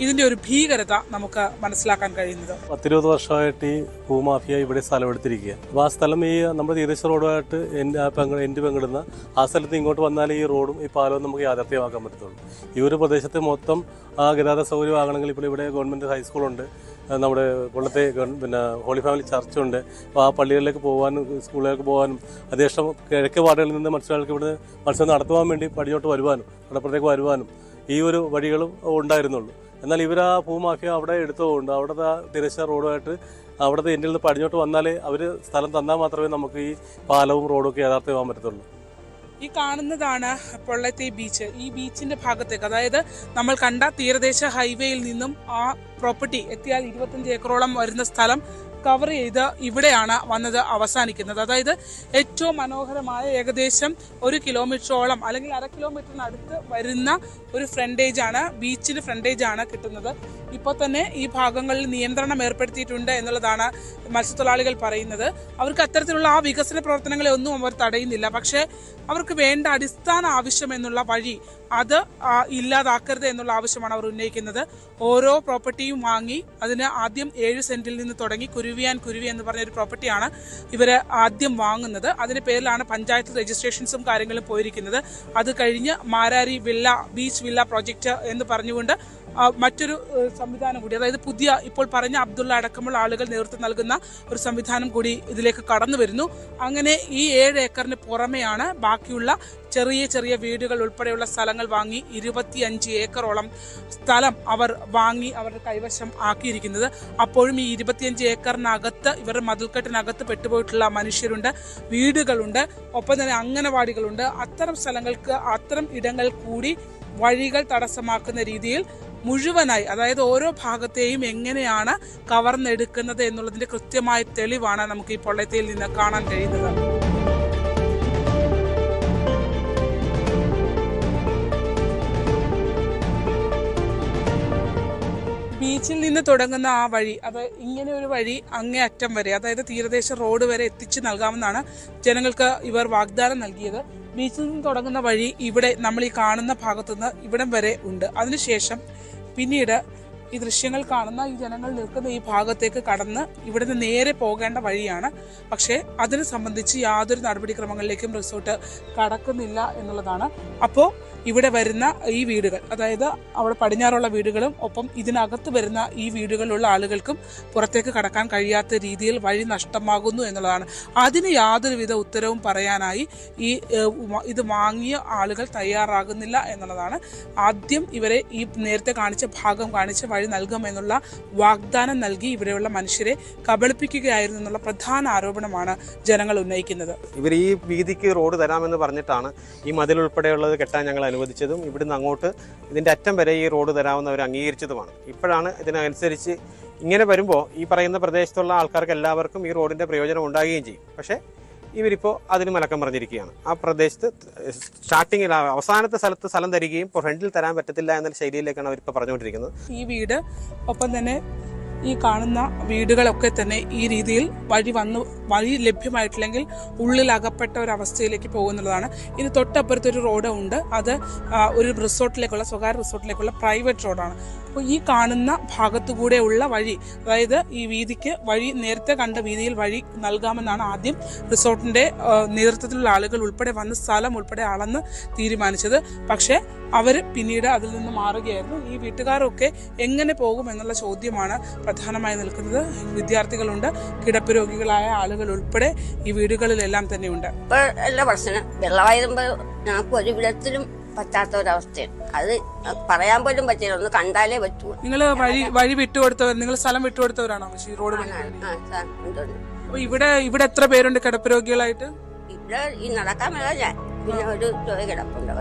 ഇതിന്റെ ഒരു ഭീകരത നമുക്ക് മനസ്സിലാക്കാൻ കഴിയുന്നത്. 10-20 വർഷമായിട്ട് ഈ ഭൂമാഫിയ ഇവിടെ സ്ഥലം എടുത്തിരിക്കുക. അപ്പോൾ ആ സ്ഥലം ഈ നമ്മുടെ തീരദേശ റോഡുമായിട്ട് എൻ്റെ പങ്കിടുന്ന ആ സ്ഥലത്ത് ഇങ്ങോട്ട് വന്നാൽ ഈ റോഡും ഈ പാലവും നമുക്ക് യാഥാർത്ഥ്യമാക്കാൻ പറ്റത്തുള്ളൂ. ഈ ഒരു പ്രദേശത്തെ മൊത്തം ആ ഗതാഗത സൗകര്യമാകണമെങ്കിൽ ഇപ്പോൾ ഇവിടെ ഗവൺമെൻറ് ഹൈസ്കൂളുണ്ട്, നമ്മുടെ കൊല്ലത്തെ പിന്നെ ഹോളി ഫാമിലി ചർച്ചുണ്ട്. അപ്പോൾ ആ പള്ളികളിലേക്ക് പോകാനും സ്കൂളിലേക്ക് പോകാനും അതേശം കിഴക്ക് വാർഡുകളിൽ നിന്ന് മത്സരങ്ങൾക്ക് ഇവിടെ മത്സരം നടത്തുവാൻ വേണ്ടി പടിഞ്ഞോട്ട് വരുവാനും കടപ്പുറത്തേക്ക് വരുവാനും ഈ ഒരു വഴികളും ഉണ്ടായിരുന്നുള്ളൂ. എന്നാൽ ഇവർ ആ ഭൂമാഫിയ അവിടെ എടുത്തുകൊണ്ട് അവിടുത്തെ തിരശ്ശ റോഡുമായിട്ട് അവിടുത്തെ എൻ്റെ നിന്ന് പടിഞ്ഞോട്ട് വന്നാലേ അവർ സ്ഥലം തന്നാൽ മാത്രമേ നമുക്ക് ഈ പാലവും റോഡും ഒക്കെ യാഥാർത്ഥ്യമാകാൻ പറ്റത്തുള്ളൂ. ഈ കാണുന്നതാണ് പൊള്ളത്തെ ബീച്ച്. ഈ ബീച്ചിന്റെ ഭാഗത്തേക്ക്, അതായത് നമ്മൾ കണ്ട തീരദേശ ഹൈവേയിൽ നിന്നും ആ പ്രോപ്പർട്ടി എത്തിയാൽ 25 ഏക്കറോളം വരുന്ന സ്ഥലം കവർ ചെയ്ത് ഇവിടെയാണ് വന്നത് അവസാനിക്കുന്നത്. അതായത് ഏറ്റവും മനോഹരമായ ഏകദേശം 1 കിലോമീറ്ററോളം അല്ലെങ്കിൽ 1/2 കിലോമീറ്ററിനടുത്ത് വരുന്ന ഒരു ഫ്രണ്ടേജാണ്, ബീച്ചിന് ഫ്രണ്ടേജാണ് കിട്ടുന്നത്. ഇപ്പോൾ തന്നെ ഈ ഭാഗങ്ങളിൽ നിയന്ത്രണം ഏർപ്പെടുത്തിയിട്ടുണ്ട് എന്നുള്ളതാണ് മത്സ്യത്തൊഴിലാളികൾ പറയുന്നത്. അവർക്ക് അത്തരത്തിലുള്ള ആ വികസന പ്രവർത്തനങ്ങളെ ഒന്നും അവർ തടയുന്നില്ല. പക്ഷേ അവർക്ക് വേണ്ട അടിസ്ഥാന ആവശ്യം എന്നുള്ള വഴി അത് ഇല്ലാതാക്കരുത് എന്നുള്ള ആവശ്യമാണ് അവർ ഉന്നയിക്കുന്നത്. ഓരോ പ്രോപ്പർട്ടിയും വാങ്ങി അതിന് ആദ്യം 7 സെന്റിൽ നിന്ന് തുടങ്ങി കുരുവി എന്ന് പറഞ്ഞൊരു പ്രോപ്പർട്ടിയാണ് ഇവർ ആദ്യം വാങ്ങുന്നത്. അതിന്റെ പേരിലാണ് പഞ്ചായത്ത് രജിസ്ട്രേഷൻസും കാര്യങ്ങളും പോയിരിക്കുന്നത്. അത് കഴിഞ്ഞ് Marari villa, beach villa project എന്ന് പറഞ്ഞുകൊണ്ട് മറ്റൊരു സംവിധാനം കൂടി, അതായത് പുതിയ ഇപ്പോൾ പറഞ്ഞ അബ്ദുള്ള അടക്കമുള്ള ആളുകൾ നേതൃത്വം നൽകുന്ന ഒരു സംവിധാനം കൂടി ഇതിലേക്ക് കടന്നു വരുന്നു. അങ്ങനെ ഈ 7 ഏക്കറിന് പുറമെയാണ് ബാക്കിയുള്ള ചെറിയ ചെറിയ വീടുകൾ ഉൾപ്പെടെയുള്ള സ്ഥലങ്ങൾ വാങ്ങി 25 ഏക്കറോളം സ്ഥലം അവർ വാങ്ങി അവരുടെ കൈവശം ആക്കിയിരിക്കുന്നത്. അപ്പോഴും ഈ 25 ഏക്കറിനകത്ത് ഇവരുടെ മതിൽക്കെട്ടിനകത്ത് പെട്ടുപോയിട്ടുള്ള മനുഷ്യരുണ്ട്, വീടുകളുണ്ട്, ഒപ്പം തന്നെ അംഗനവാടികളുണ്ട്. അത്തരം സ്ഥലങ്ങൾക്ക്, അത്തരം ഇടങ്ങൾ കൂടി വഴികൾ തടസ്സമാക്കുന്ന രീതിയിൽ മുഴുവനായി, അതായത് ഓരോ ഭാഗത്തെയും എങ്ങനെയാണ് കവർന്നെടുക്കുന്നത് എന്നുള്ളതിന്റെ കൃത്യമായ തെളിവാണ് നമുക്ക് ഈ പൊള്ളത്തയിൽ നിന്ന് കാണാൻ കഴിയുന്നത്. ബീച്ചിൽ നിന്ന് തുടങ്ങുന്ന ആ വഴി, അത് ഇങ്ങനെ ഒരു വഴി അങ്ങേ അറ്റം വരെ, അതായത് തീരദേശ റോഡ് വരെ എത്തിച്ചു നൽകാമെന്നാണ് ജനങ്ങൾക്ക് ഇവർ വാഗ്ദാനം നൽകിയത്. ബീച്ചിൽ നിന്ന് തുടങ്ങുന്ന വഴി ഇവിടെ നമ്മൾ ഈ കാണുന്ന ഭാഗത്തുനിന്ന് ഇവിടം വരെ ഉണ്ട്. അതിനുശേഷം പിന്നീട് ഈ ദൃശ്യങ്ങൾ കാണുന്ന ഈ ജനങ്ങൾ നിൽക്കുന്ന ഈ ഭാഗത്തേക്ക് കടന്ന് ഇവിടുന്ന് നേരെ പോകേണ്ട വഴിയാണ്. പക്ഷേ അതിനെ സംബന്ധിച്ച് യാതൊരു നടപടിക്രമങ്ങളിലേക്കും റിസോർട്ട് കടക്കുന്നില്ല എന്നുള്ളതാണ്. അപ്പോൾ ഇവിടെ വരുന്ന ഈ വീടുകൾ, അതായത് അവിടെ പടിഞ്ഞാറുള്ള വീടുകളും ഒപ്പം ഇതിനകത്ത് വരുന്ന ഈ വീടുകളിലുള്ള ആളുകൾക്കും പുറത്തേക്ക് കടക്കാൻ കഴിയാത്ത രീതിയിൽ വഴി നഷ്ടമാകുന്നു എന്നുള്ളതാണ്. അതിന് യാതൊരുവിധ ഉത്തരവും പറയാനായി ഇത് വാങ്ങിയ ആളുകൾ തയ്യാറാകുന്നില്ല എന്നുള്ളതാണ്. ആദ്യം ഇവരെ ഈ നേരത്തെ കാണിച്ച ഭാഗം കാണിച്ച് വഴി നൽകുമെന്നുള്ള വാഗ്ദാനം നൽകി ഇവിടെയുള്ള മനുഷ്യരെ കബളിപ്പിക്കുകയായിരുന്നു എന്നുള്ള പ്രധാന ആരോപണമാണ് ജനങ്ങൾ ഉന്നയിക്കുന്നത്. ഇവർ ഈ വീതിക്ക് റോഡ് തരാമെന്ന് പറഞ്ഞിട്ടാണ് ഈ മതിൽ ഉൾപ്പെടെയുള്ളത് കെട്ടാൻ ഞങ്ങൾ അനുവദിച്ചതും ഇവിടുന്ന് അങ്ങോട്ട് ഇതിൻ്റെ അറ്റം വരെ ഈ റോഡ് തരാമെന്ന് അവർ അംഗീകരിച്ചതുമാണ്. ഇപ്പോഴാണ് ഇതിനനുസരിച്ച് ഇങ്ങനെ വരുമ്പോൾ ഈ പറയുന്ന പ്രദേശത്തുള്ള ആൾക്കാർക്ക് എല്ലാവർക്കും ഈ റോഡിൻ്റെ പ്രയോജനം ഉണ്ടാകുകയും ചെയ്യും. പക്ഷേ ഇവരിപ്പോൾ അതിന് മലക്കം പറഞ്ഞിരിക്കുകയാണ്. ആ പ്രദേശത്ത് സ്റ്റാർട്ടിങ്ങിൽ അവസാനത്തെ സ്ഥലത്ത് സ്ഥലം തരികയും ഫ്രണ്ടിൽ തരാൻ പറ്റത്തില്ല എന്ന ശൈലിയിലേക്കാണ് അവരിപ്പോൾ പറഞ്ഞുകൊണ്ടിരിക്കുന്നത്. ഈ വീട് ഒപ്പം തന്നെ ഈ കാണുന്ന വീടുകളൊക്കെ തന്നെ ഈ രീതിയിൽ വഴി ലഭ്യമായിട്ടില്ലെങ്കിൽ ഉള്ളിൽ അകപ്പെട്ട ഒരവസ്ഥയിലേക്ക് പോകുന്നുള്ളതാണ്. ഇനി തൊട്ടപ്പുറത്തൊരു റോഡ് ഉണ്ട്. അത് ഒരു റിസോർട്ടിലേക്കുള്ള, സ്വകാര്യ റിസോർട്ടിലേക്കുള്ള പ്രൈവറ്റ് റോഡാണ്. അപ്പോൾ ഈ കാണുന്ന ഭാഗത്തുകൂടെയുള്ള വഴി, അതായത് ഈ വീതിക്ക് വഴി നേരത്തെ കണ്ട വീതിയിൽ വഴി നൽകാമെന്നാണ് ആദ്യം റിസോർട്ടിന്റെ നേതൃത്വത്തിലുള്ള ആളുകൾ ഉൾപ്പെടെ വന്ന് സ്ഥലം ഉൾപ്പെടെ അളന്ന് തീരുമാനിച്ചത്. പക്ഷേ അവർ പിന്നീട് അതിൽ നിന്ന് മാറുകയായിരുന്നു. ഈ വീട്ടുകാരൊക്കെ എങ്ങനെ പോകും എന്നുള്ള ചോദ്യമാണ് പ്രധാനമായി നിൽക്കുന്നത്. വിദ്യാർത്ഥികളുണ്ട്, കിടപ്പ് രോഗികളായ ആളുകൾ ഉൾപ്പെടെ ഈ വീടുകളിലെല്ലാം തന്നെയുണ്ട്. ഇപ്പോൾ എല്ലാ പ്രശ്നം വെള്ളമായി വരുമ്പോൾ ഞങ്ങൾക്ക് ഒരു വിധത്തിലും പറ്റാത്ത ഒരവസ്ഥയാണ്. അത് പറയാൻ പോലും പറ്റില്ല, ഒന്ന് കണ്ടാലേ പറ്റൂ. നിങ്ങൾ വഴി വിട്ടുകൊടുത്തവർ, നിങ്ങൾ സ്ഥലം വിട്ടുകൊടുത്തവരാണോ ഈ റോഡ് പണി? അപ്പൊ ഇവിടെ എത്ര പേരുണ്ട് കിടപ്പ് രോഗികളായിട്ട്? ഇവിടെ ഈ നടക്കാൻ മേല ഞാൻ പിന്നെ ഒരു കിടപ്പുണ്ട്.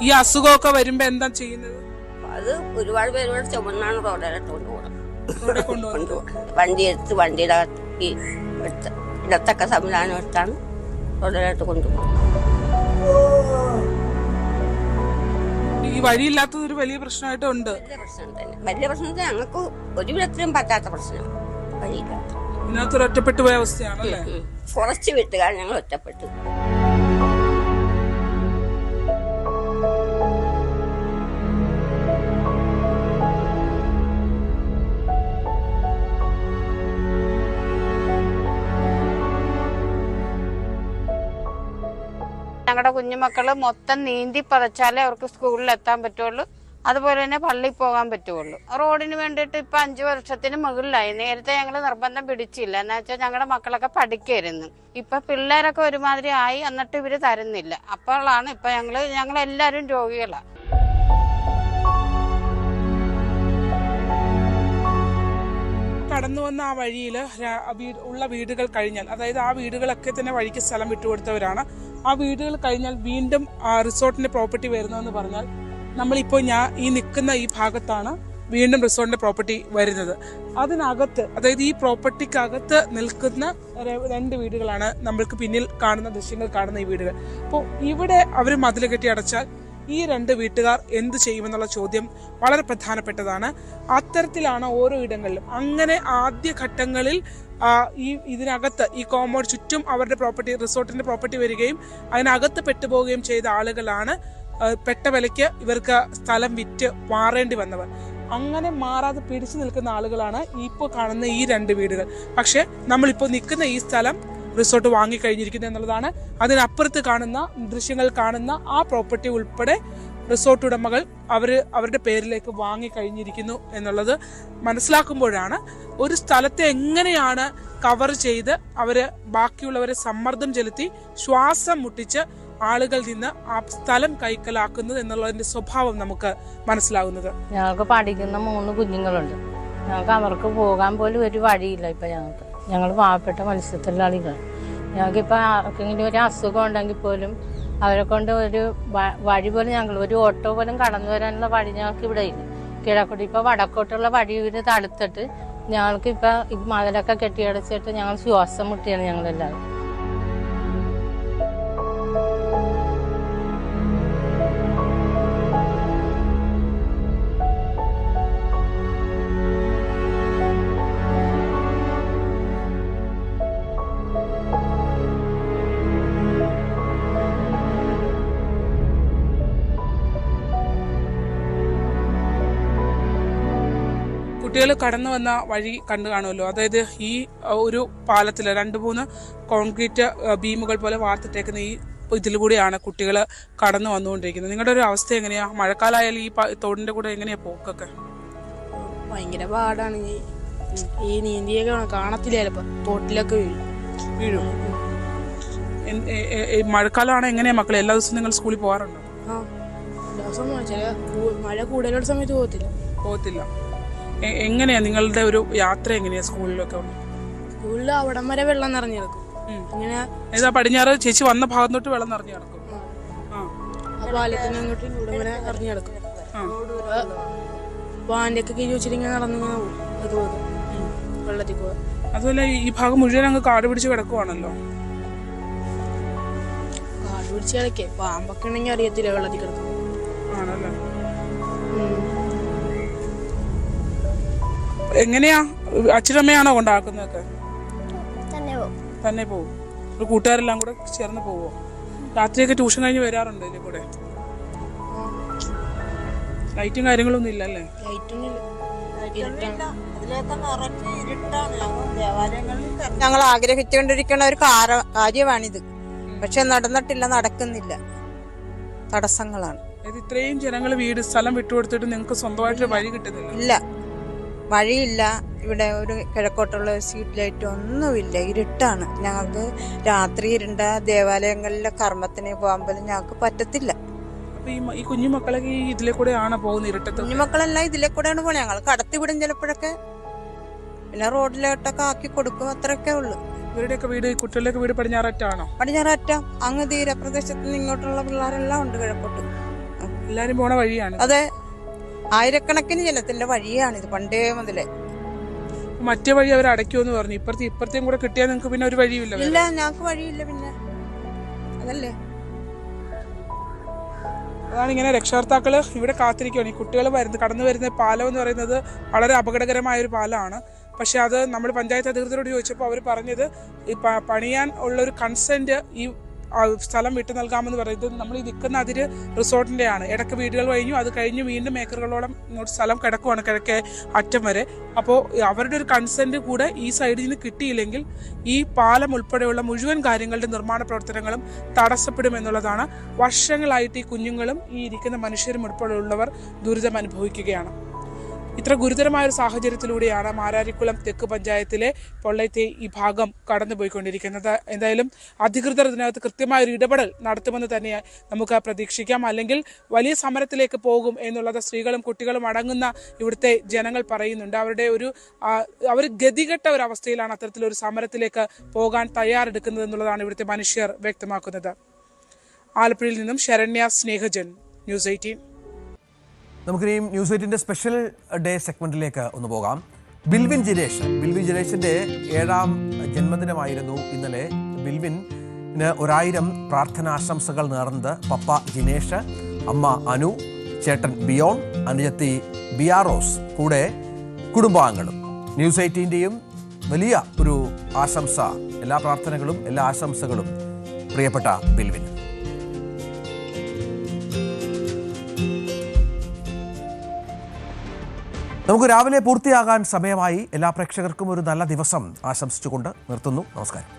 ഈ അസുഖമൊക്കെ വരുമ്പോ എന്താ ചെയ്യുന്നത്? അത് ഒരുപാട് പേരോട് ചുമന്നാണ് റോഡിലോട്ട് കൊണ്ടുപോകുന്നത്. വണ്ടി എടുത്ത് വണ്ടിയുടെ ഇടത്തൊക്കെ സംവിധാനം എടുത്താണ് റോഡിലോട്ട് കൊണ്ടുപോകുന്നത്. ഈ വഴിയില്ലാത്തത് ഒരു വലിയ പ്രശ്നമായിട്ടുണ്ട്. വലിയ പ്രശ്നം ഞങ്ങൾക്ക് ഒരു വിധത്തിലും പറ്റാത്ത പ്രശ്നം വഴിയില്ലാത്ത. ഇതിനകത്തൊരു ഒറ്റപ്പെട്ടു പോയ അവസ്ഥയാണല്ലേ? കുറച്ച് വീട്ടുകാർ ഞങ്ങൾ ഒറ്റപ്പെട്ടു. ഞങ്ങളുടെ കുഞ്ഞുമക്കള് മൊത്തം നീന്തി പതച്ചാലേ അവർക്ക് സ്കൂളിൽ എത്താൻ പറ്റുള്ളൂ, അതുപോലെ തന്നെ പള്ളിയിൽ പോകാൻ പറ്റുള്ളൂ. റോഡിന് വേണ്ടിയിട്ട് ഇപ്പൊ 5 വർഷത്തിന് മുകളിലായി. നേരത്തെ ഞങ്ങൾ നിർബന്ധം പിടിച്ചില്ല, എന്നാ വെച്ചാൽ ഞങ്ങളുടെ മക്കളൊക്കെ പഠിക്കായിരുന്നു. ഇപ്പൊ പിള്ളേരൊക്കെ ഒരുമാതിരി ആയി, എന്നിട്ട് ഇവര് തരുന്നില്ല. അപ്പോഴാണ് ഇപ്പൊ ഞങ്ങളെല്ലാരും രോഗികളാണ്. കടന്നു വന്ന ആ വഴിയിൽ ഉള്ള വീടുകൾ കഴിഞ്ഞാൽ, അതായത് ആ വീടുകളൊക്കെ തന്നെ വഴിക്ക് സ്ഥലം വിട്ടുകൊടുത്തവരാണ്. ആ വീടുകൾ കഴിഞ്ഞാൽ വീണ്ടും റിസോർട്ടിന്റെ പ്രോപ്പർട്ടി വരുന്നതെന്ന് പറഞ്ഞാൽ നമ്മളിപ്പോൾ ഈ നിൽക്കുന്ന ഈ ഭാഗത്താണ് വീണ്ടും റിസോർട്ടിന്റെ പ്രോപ്പർട്ടി വരുന്നത്. അതിനകത്ത്, അതായത് ഈ പ്രോപ്പർട്ടിക്കകത്ത് നിൽക്കുന്ന 2 വീടുകളാണ് നമ്മൾക്ക് പിന്നിൽ കാണുന്ന ദൃശ്യങ്ങൾ കാണുന്ന ഈ വീടുകൾ. അപ്പോൾ ഇവിടെ അവർ മതിൽ കെട്ടി അടച്ചാൽ ഈ 2 വീട്ടുകാർ എന്ത് ചെയ്യുമെന്നുള്ള ചോദ്യം വളരെ പ്രധാനപ്പെട്ടതാണ്. അത്തരത്തിലാണ് ഓരോ ഇടങ്ങളിലും. അങ്ങനെ ആദ്യഘട്ടങ്ങളിൽ ഇതിനകത്ത് ഈ കോമ്പൗണ്ട് ചുറ്റും അവരുടെ പ്രോപ്പർട്ടി, റിസോർട്ടിന്റെ പ്രോപ്പർട്ടി വരികയും അതിനകത്ത് പെട്ടുപോവുകയും ചെയ്ത ആളുകളാണ് പെട്ട വിലയ്ക്ക് ഇവർക്ക് സ്ഥലം വിറ്റ് മാറേണ്ടി വന്നവർ. അങ്ങനെ മാറാതെ പിടിച്ചു നിൽക്കുന്ന ആളുകളാണ് ഇപ്പോൾ കാണുന്ന ഈ 2 വീടുകൾ. പക്ഷെ നമ്മളിപ്പോൾ നിൽക്കുന്ന ഈ സ്ഥലം റിസോർട്ട് വാങ്ങിക്കഴിഞ്ഞിരിക്കുന്നത് എന്നുള്ളതാണ്. അതിനപ്പുറത്ത് കാണുന്ന ദൃശ്യങ്ങൾ കാണുന്ന ആ പ്രോപ്പർട്ടി ഉൾപ്പെടെ റിസോർട്ട് ഉടമകൾ അവരുടെ പേരിലേക്ക് വാങ്ങിക്കഴിഞ്ഞിരിക്കുന്നു എന്നുള്ളത് മനസ്സിലാക്കുമ്പോഴാണ് ഒരു സ്ഥലത്തെ എങ്ങനെയാണ് കവർ ചെയ്ത് അവര് ബാക്കിയുള്ളവരെ സമ്മർദ്ദം ചെലുത്തി ശ്വാസം മുട്ടിച്ച് ആളുകളിൽ നിന്ന് ആ സ്ഥലം കൈക്കലാക്കുന്നത് എന്നുള്ളതിന്റെ സ്വഭാവം നമുക്ക് മനസ്സിലാകുന്നത്. ഞങ്ങൾക്ക് പഠിക്കുന്ന 3 കുഞ്ഞുങ്ങളുണ്ട്. ഞങ്ങൾക്ക് അവർക്ക് പോകാൻ പോലും ഒരു വഴിയില്ല. ഇപ്പൊ ഞങ്ങൾ പാവപ്പെട്ട മത്സ്യത്തൊഴിലാളികൾ. ഞങ്ങൾക്കിപ്പോൾ ആർക്കെങ്കിലും ഒരു അസുഖം ഉണ്ടെങ്കിൽ പോലും അവരെ കൊണ്ട് ഒരു വഴി പോലും ഒരു ഓട്ടോ പോലും കടന്നു വരാനുള്ള വഴി ഞങ്ങൾക്ക് ഇവിടെ ഇല്ല. കിഴക്കോട്ട് ഇപ്പോൾ വടക്കോട്ടുള്ള വഴി ഇവര് തടുത്തിട്ട് ഞങ്ങൾക്കിപ്പോൾ ഈ മതിലൊക്കെ കെട്ടിയടച്ചിട്ട് ഞങ്ങൾ ശ്വാസം മുട്ടിയാണ് ഞങ്ങളെല്ലാവരും. കുട്ടികൾ കടന്നു വന്ന വഴി കണ്ടു കാണുമല്ലോ. അതായത് ഈ ഒരു പാലത്തിൽ 2-3 കോൺക്രീറ്റ് ബീമുകൾ പോലെ വാർത്തിട്ടേക്കുന്ന ഈ ഇതിലൂടെയാണ് കുട്ടികൾ കടന്നു വന്നുകൊണ്ടിരിക്കുന്നത്. നിങ്ങളുടെ ഒരു അവസ്ഥ എങ്ങനെയാ? മഴക്കാലമായാലും ഈ തോടിന്റെ കൂടെ എങ്ങനെയാ പോക്കൊക്കെ? ഭയങ്കര പാടാണ്. ഈ നീന്തിയൊക്കെ കാണത്തില്ല, ചിലപ്പോ തോട്ടിലൊക്കെ വീഴും. മഴക്കാലമാണ് എങ്ങനെയാ മക്കളെ? എല്ലാ ദിവസവും നിങ്ങൾ സ്കൂളിൽ പോകാറുണ്ടോ? മഴ കൂടുതലുള്ള സമയത്ത് പോകത്തില്ല. എങ്ങനെയാ നിങ്ങളുടെ ഒരു യാത്ര എങ്ങനെയാ സ്കൂളിലൊക്കെ? സ്കൂളിൽ അവിടം വരെ വെള്ളം നിറഞ്ഞു കിടക്കും. ഏതാ പടിഞ്ഞാറ് ചേച്ചി വന്ന ഭാഗത്തോട്ട് വെള്ളം നിറഞ്ഞു കിടക്കും. ആ പാലത്തിന് അങ്ങോട്ട് ഇവിടെ വരെ നിറഞ്ഞു കിടക്കും. വാന്റെ ഒക്കെ കീഴ് വെച്ചിട്ടിങ്ങനെ നടന്നു പോകും വെള്ളത്തിൽ പോവാ. അതുപോലെ ഈ ഭാഗം മുഴുവൻ അങ്ങ് കാട് പിടിച്ച് കിടക്കുവാണല്ലോ. കാട് പിടിച്ച് കിടക്കേ പാമ്പൊക്കെ ഉണ്ടെങ്കിൽ അറിയത്തില്ല വെള്ളത്തിൽ കിടക്കും. ആണല്ലോ. എങ്ങനെയാ അച്ഛനമ്മയാണോ കൊണ്ടാക്കുന്നതൊക്കെ? തന്നെ പോവും. ഒരു കൂട്ടുകാരെല്ലാം കൂടെ ചേർന്ന് പോവോ? രാത്രിയൊക്കെ ട്യൂഷൻ കഴിഞ്ഞ് വരാറുണ്ട് ഇതിൽ കൂടെ? ലൈറ്റും കാര്യങ്ങളൊന്നും ഇല്ലല്ലേ? ഞങ്ങൾ ആഗ്രഹിച്ചുകൊണ്ടിരിക്കുന്ന ഒരു കാര്യമാണിത്. പക്ഷെ നടന്നിട്ടില്ല, നടക്കുന്നില്ല. തടസ്സങ്ങളാണ്. ഇത്രയും ജനങ്ങൾ വീട് സ്ഥലം വിട്ടുകൊടുത്തിട്ട് നിങ്ങൾക്ക് സ്വന്തമായിട്ട് വഴി കിട്ടുന്നില്ല? ഇല്ല, വഴിയില്ല. ഇവിടെ ഒരു കിഴക്കോട്ടുള്ള സ്ട്രീറ്റ് ലൈറ്റ് ഒന്നുമില്ല, ഇരുട്ടാണ്. ഞങ്ങൾക്ക് രാത്രി ഇരുണ്ട ദേവാലയങ്ങളിലെ കർമ്മത്തിന് പോകാൻ പോലും ഞങ്ങൾക്ക് പറ്റത്തില്ല. ഈ കുഞ്ഞുമക്കളൊക്കെ ഈ ഇതിലെ കൂടെയാണ് പോകുന്നത്, ഇരുട്ടത്ത്? കുഞ്ഞുമക്കളെല്ലാം ഇതിലെ കൂടെയാണ് പോകുന്നത്. ഞങ്ങൾ കടത്തി വിടും ചിലപ്പോഴൊക്കെ, പിന്നെ റോഡിലോട്ടൊക്കെ ആക്കി കൊടുക്കും, അത്രയൊക്കെ ഉള്ളു. ഇവരുടെയൊക്കെ വീട്, കുട്ടികളുടെയൊക്കെ വീട് പടിഞ്ഞാററ്റാണോ? പടിഞ്ഞാററ്റം. അങ്ങ് തീരപ്രദേശത്ത് നിന്ന് ഇങ്ങോട്ടുള്ള പിള്ളേരെല്ലാം ഉണ്ട് കിഴക്കോട്ട്. എല്ലാരും പോണ വഴിയാണ്. അതെ, ആയിരക്കണക്കിന് ജനത്തിന്റെ വഴിയാണിത് പണ്ടേ മുതലേ. മറ്റേ വഴി അവർ അടയ്ക്കുമെന്ന് പറഞ്ഞു. ഇപ്പുറത്തെയും കൂടെ കിട്ടിയാൽ നിങ്ങൾക്ക് പിന്നെ ഒരു വഴിയില്ല? ഇല്ല, ഞങ്ങൾക്ക് വഴിയില്ല. പിന്നെ അതല്ലേ, അതാണ് ഇങ്ങനെ രക്ഷകർത്താക്കള് ഇവിടെ കാത്തിരിക്കുകയാണ്. ഈ കുട്ടികൾ കടന്നു വരുന്ന പാലം എന്ന് പറയുന്നത് വളരെ അപകടകരമായ ഒരു പാലമാണ്. പക്ഷെ അത് നമ്മൾ പഞ്ചായത്ത് അധികൃതരോട് ചോദിച്ചപ്പോൾ അവർ പറഞ്ഞത് ഈ പണിയാൻ ഉള്ളൊരു കൺസെന്റ് ഈ സ്ഥലം വിട്ടു നൽകാമെന്ന് പറയുന്നത്. നമ്മൾ ഈ നിൽക്കുന്ന അതിര് റിസോർട്ടിൻ്റെയാണ്. ഇടയ്ക്ക് വീടുകൾ കഴിഞ്ഞു, അത് കഴിഞ്ഞ് വീണ്ടും ഏക്കറുകളോളം ഇങ്ങോട്ട് സ്ഥലം കിടക്കുവാണ് കിഴക്കേ അറ്റം വരെ. അപ്പോൾ അവരുടെ ഒരു കൺസെന്റ് കൂടെ ഈ സൈഡിൽ നിന്ന് കിട്ടിയില്ലെങ്കിൽ ഈ പാലം ഉൾപ്പെടെയുള്ള മുഴുവൻ കാര്യങ്ങളുടെ നിർമ്മാണ പ്രവർത്തനങ്ങളും തടസ്സപ്പെടുമെന്നുള്ളതാണ്. വർഷങ്ങളായിട്ട് ഈ കുഞ്ഞുങ്ങളും ഈ ഇരിക്കുന്ന മനുഷ്യരും ഉൾപ്പെടെയുള്ളവർ ദുരിതം അനുഭവിക്കുകയാണ്. ഇത്ര ഗുരുതരമായ ഒരു സാഹചര്യത്തിലൂടെയാണ് മാരാരിക്കുളം തെക്ക് പഞ്ചായത്തിലെ പൊള്ളത്തെ ഈ ഭാഗം കടന്നുപോയിക്കൊണ്ടിരിക്കുന്നത്. എന്തായാലും അധികൃതർ ഇതിനകത്ത് കൃത്യമായൊരു ഇടപെടൽ നടത്തുമെന്ന് തന്നെ നമുക്ക് പ്രതീക്ഷിക്കാം. അല്ലെങ്കിൽ വലിയ സമരത്തിലേക്ക് പോകും എന്നുള്ളത് സ്ത്രീകളും കുട്ടികളും അടങ്ങുന്ന ഇവിടുത്തെ ജനങ്ങൾ പറയുന്നുണ്ട്. അവർ ഗതികെട്ട ഒരു അവസ്ഥയിലാണ് അത്തരത്തിലൊരു സമരത്തിലേക്ക് പോകാൻ തയ്യാറെടുക്കുന്നത് എന്നുള്ളതാണ് ഇവിടുത്തെ മനുഷ്യർ വ്യക്തമാക്കുന്നത്. ആലപ്പുഴയിൽ നിന്നും ശരണ്യ സ്നേഹജൻ, ന്യൂസ് 18. നമുക്കിനിയും ന്യൂസ് 18 സ്പെഷ്യൽ ഡേ സെഗ്മെന്റിലേക്ക് ഒന്ന് പോകാം. ബിൽവിൻ ജിനേഷിന്റെ 7ാം ജന്മദിനമായിരുന്നു ഇന്നലെ. ബിൽവിന് 1000 പ്രാർത്ഥനാശംസകൾ നേർന്നത് പപ്പ ജിനേഷ്, അമ്മ അനു, ചേട്ടൻ ബിയോൺ, അനുജത്തി ബിയാറോസ്, കൂടെ കുടുംബാംഗങ്ങളും. ന്യൂസ് 18ന്റെയും വലിയ ഒരു ആശംസ, എല്ലാ പ്രാർത്ഥനകളും എല്ലാ ആശംസകളും പ്രിയപ്പെട്ട ബിൽവിന്. നമുക്ക് രാവിലെ പൂർത്തിയാകാൻ സമയമായി. എല്ലാ പ്രേക്ഷകർക്കും ഒരു നല്ല ദിവസം ആശംസിച്ചുകൊണ്ട് നിർത്തുന്നു. നമസ്കാരം.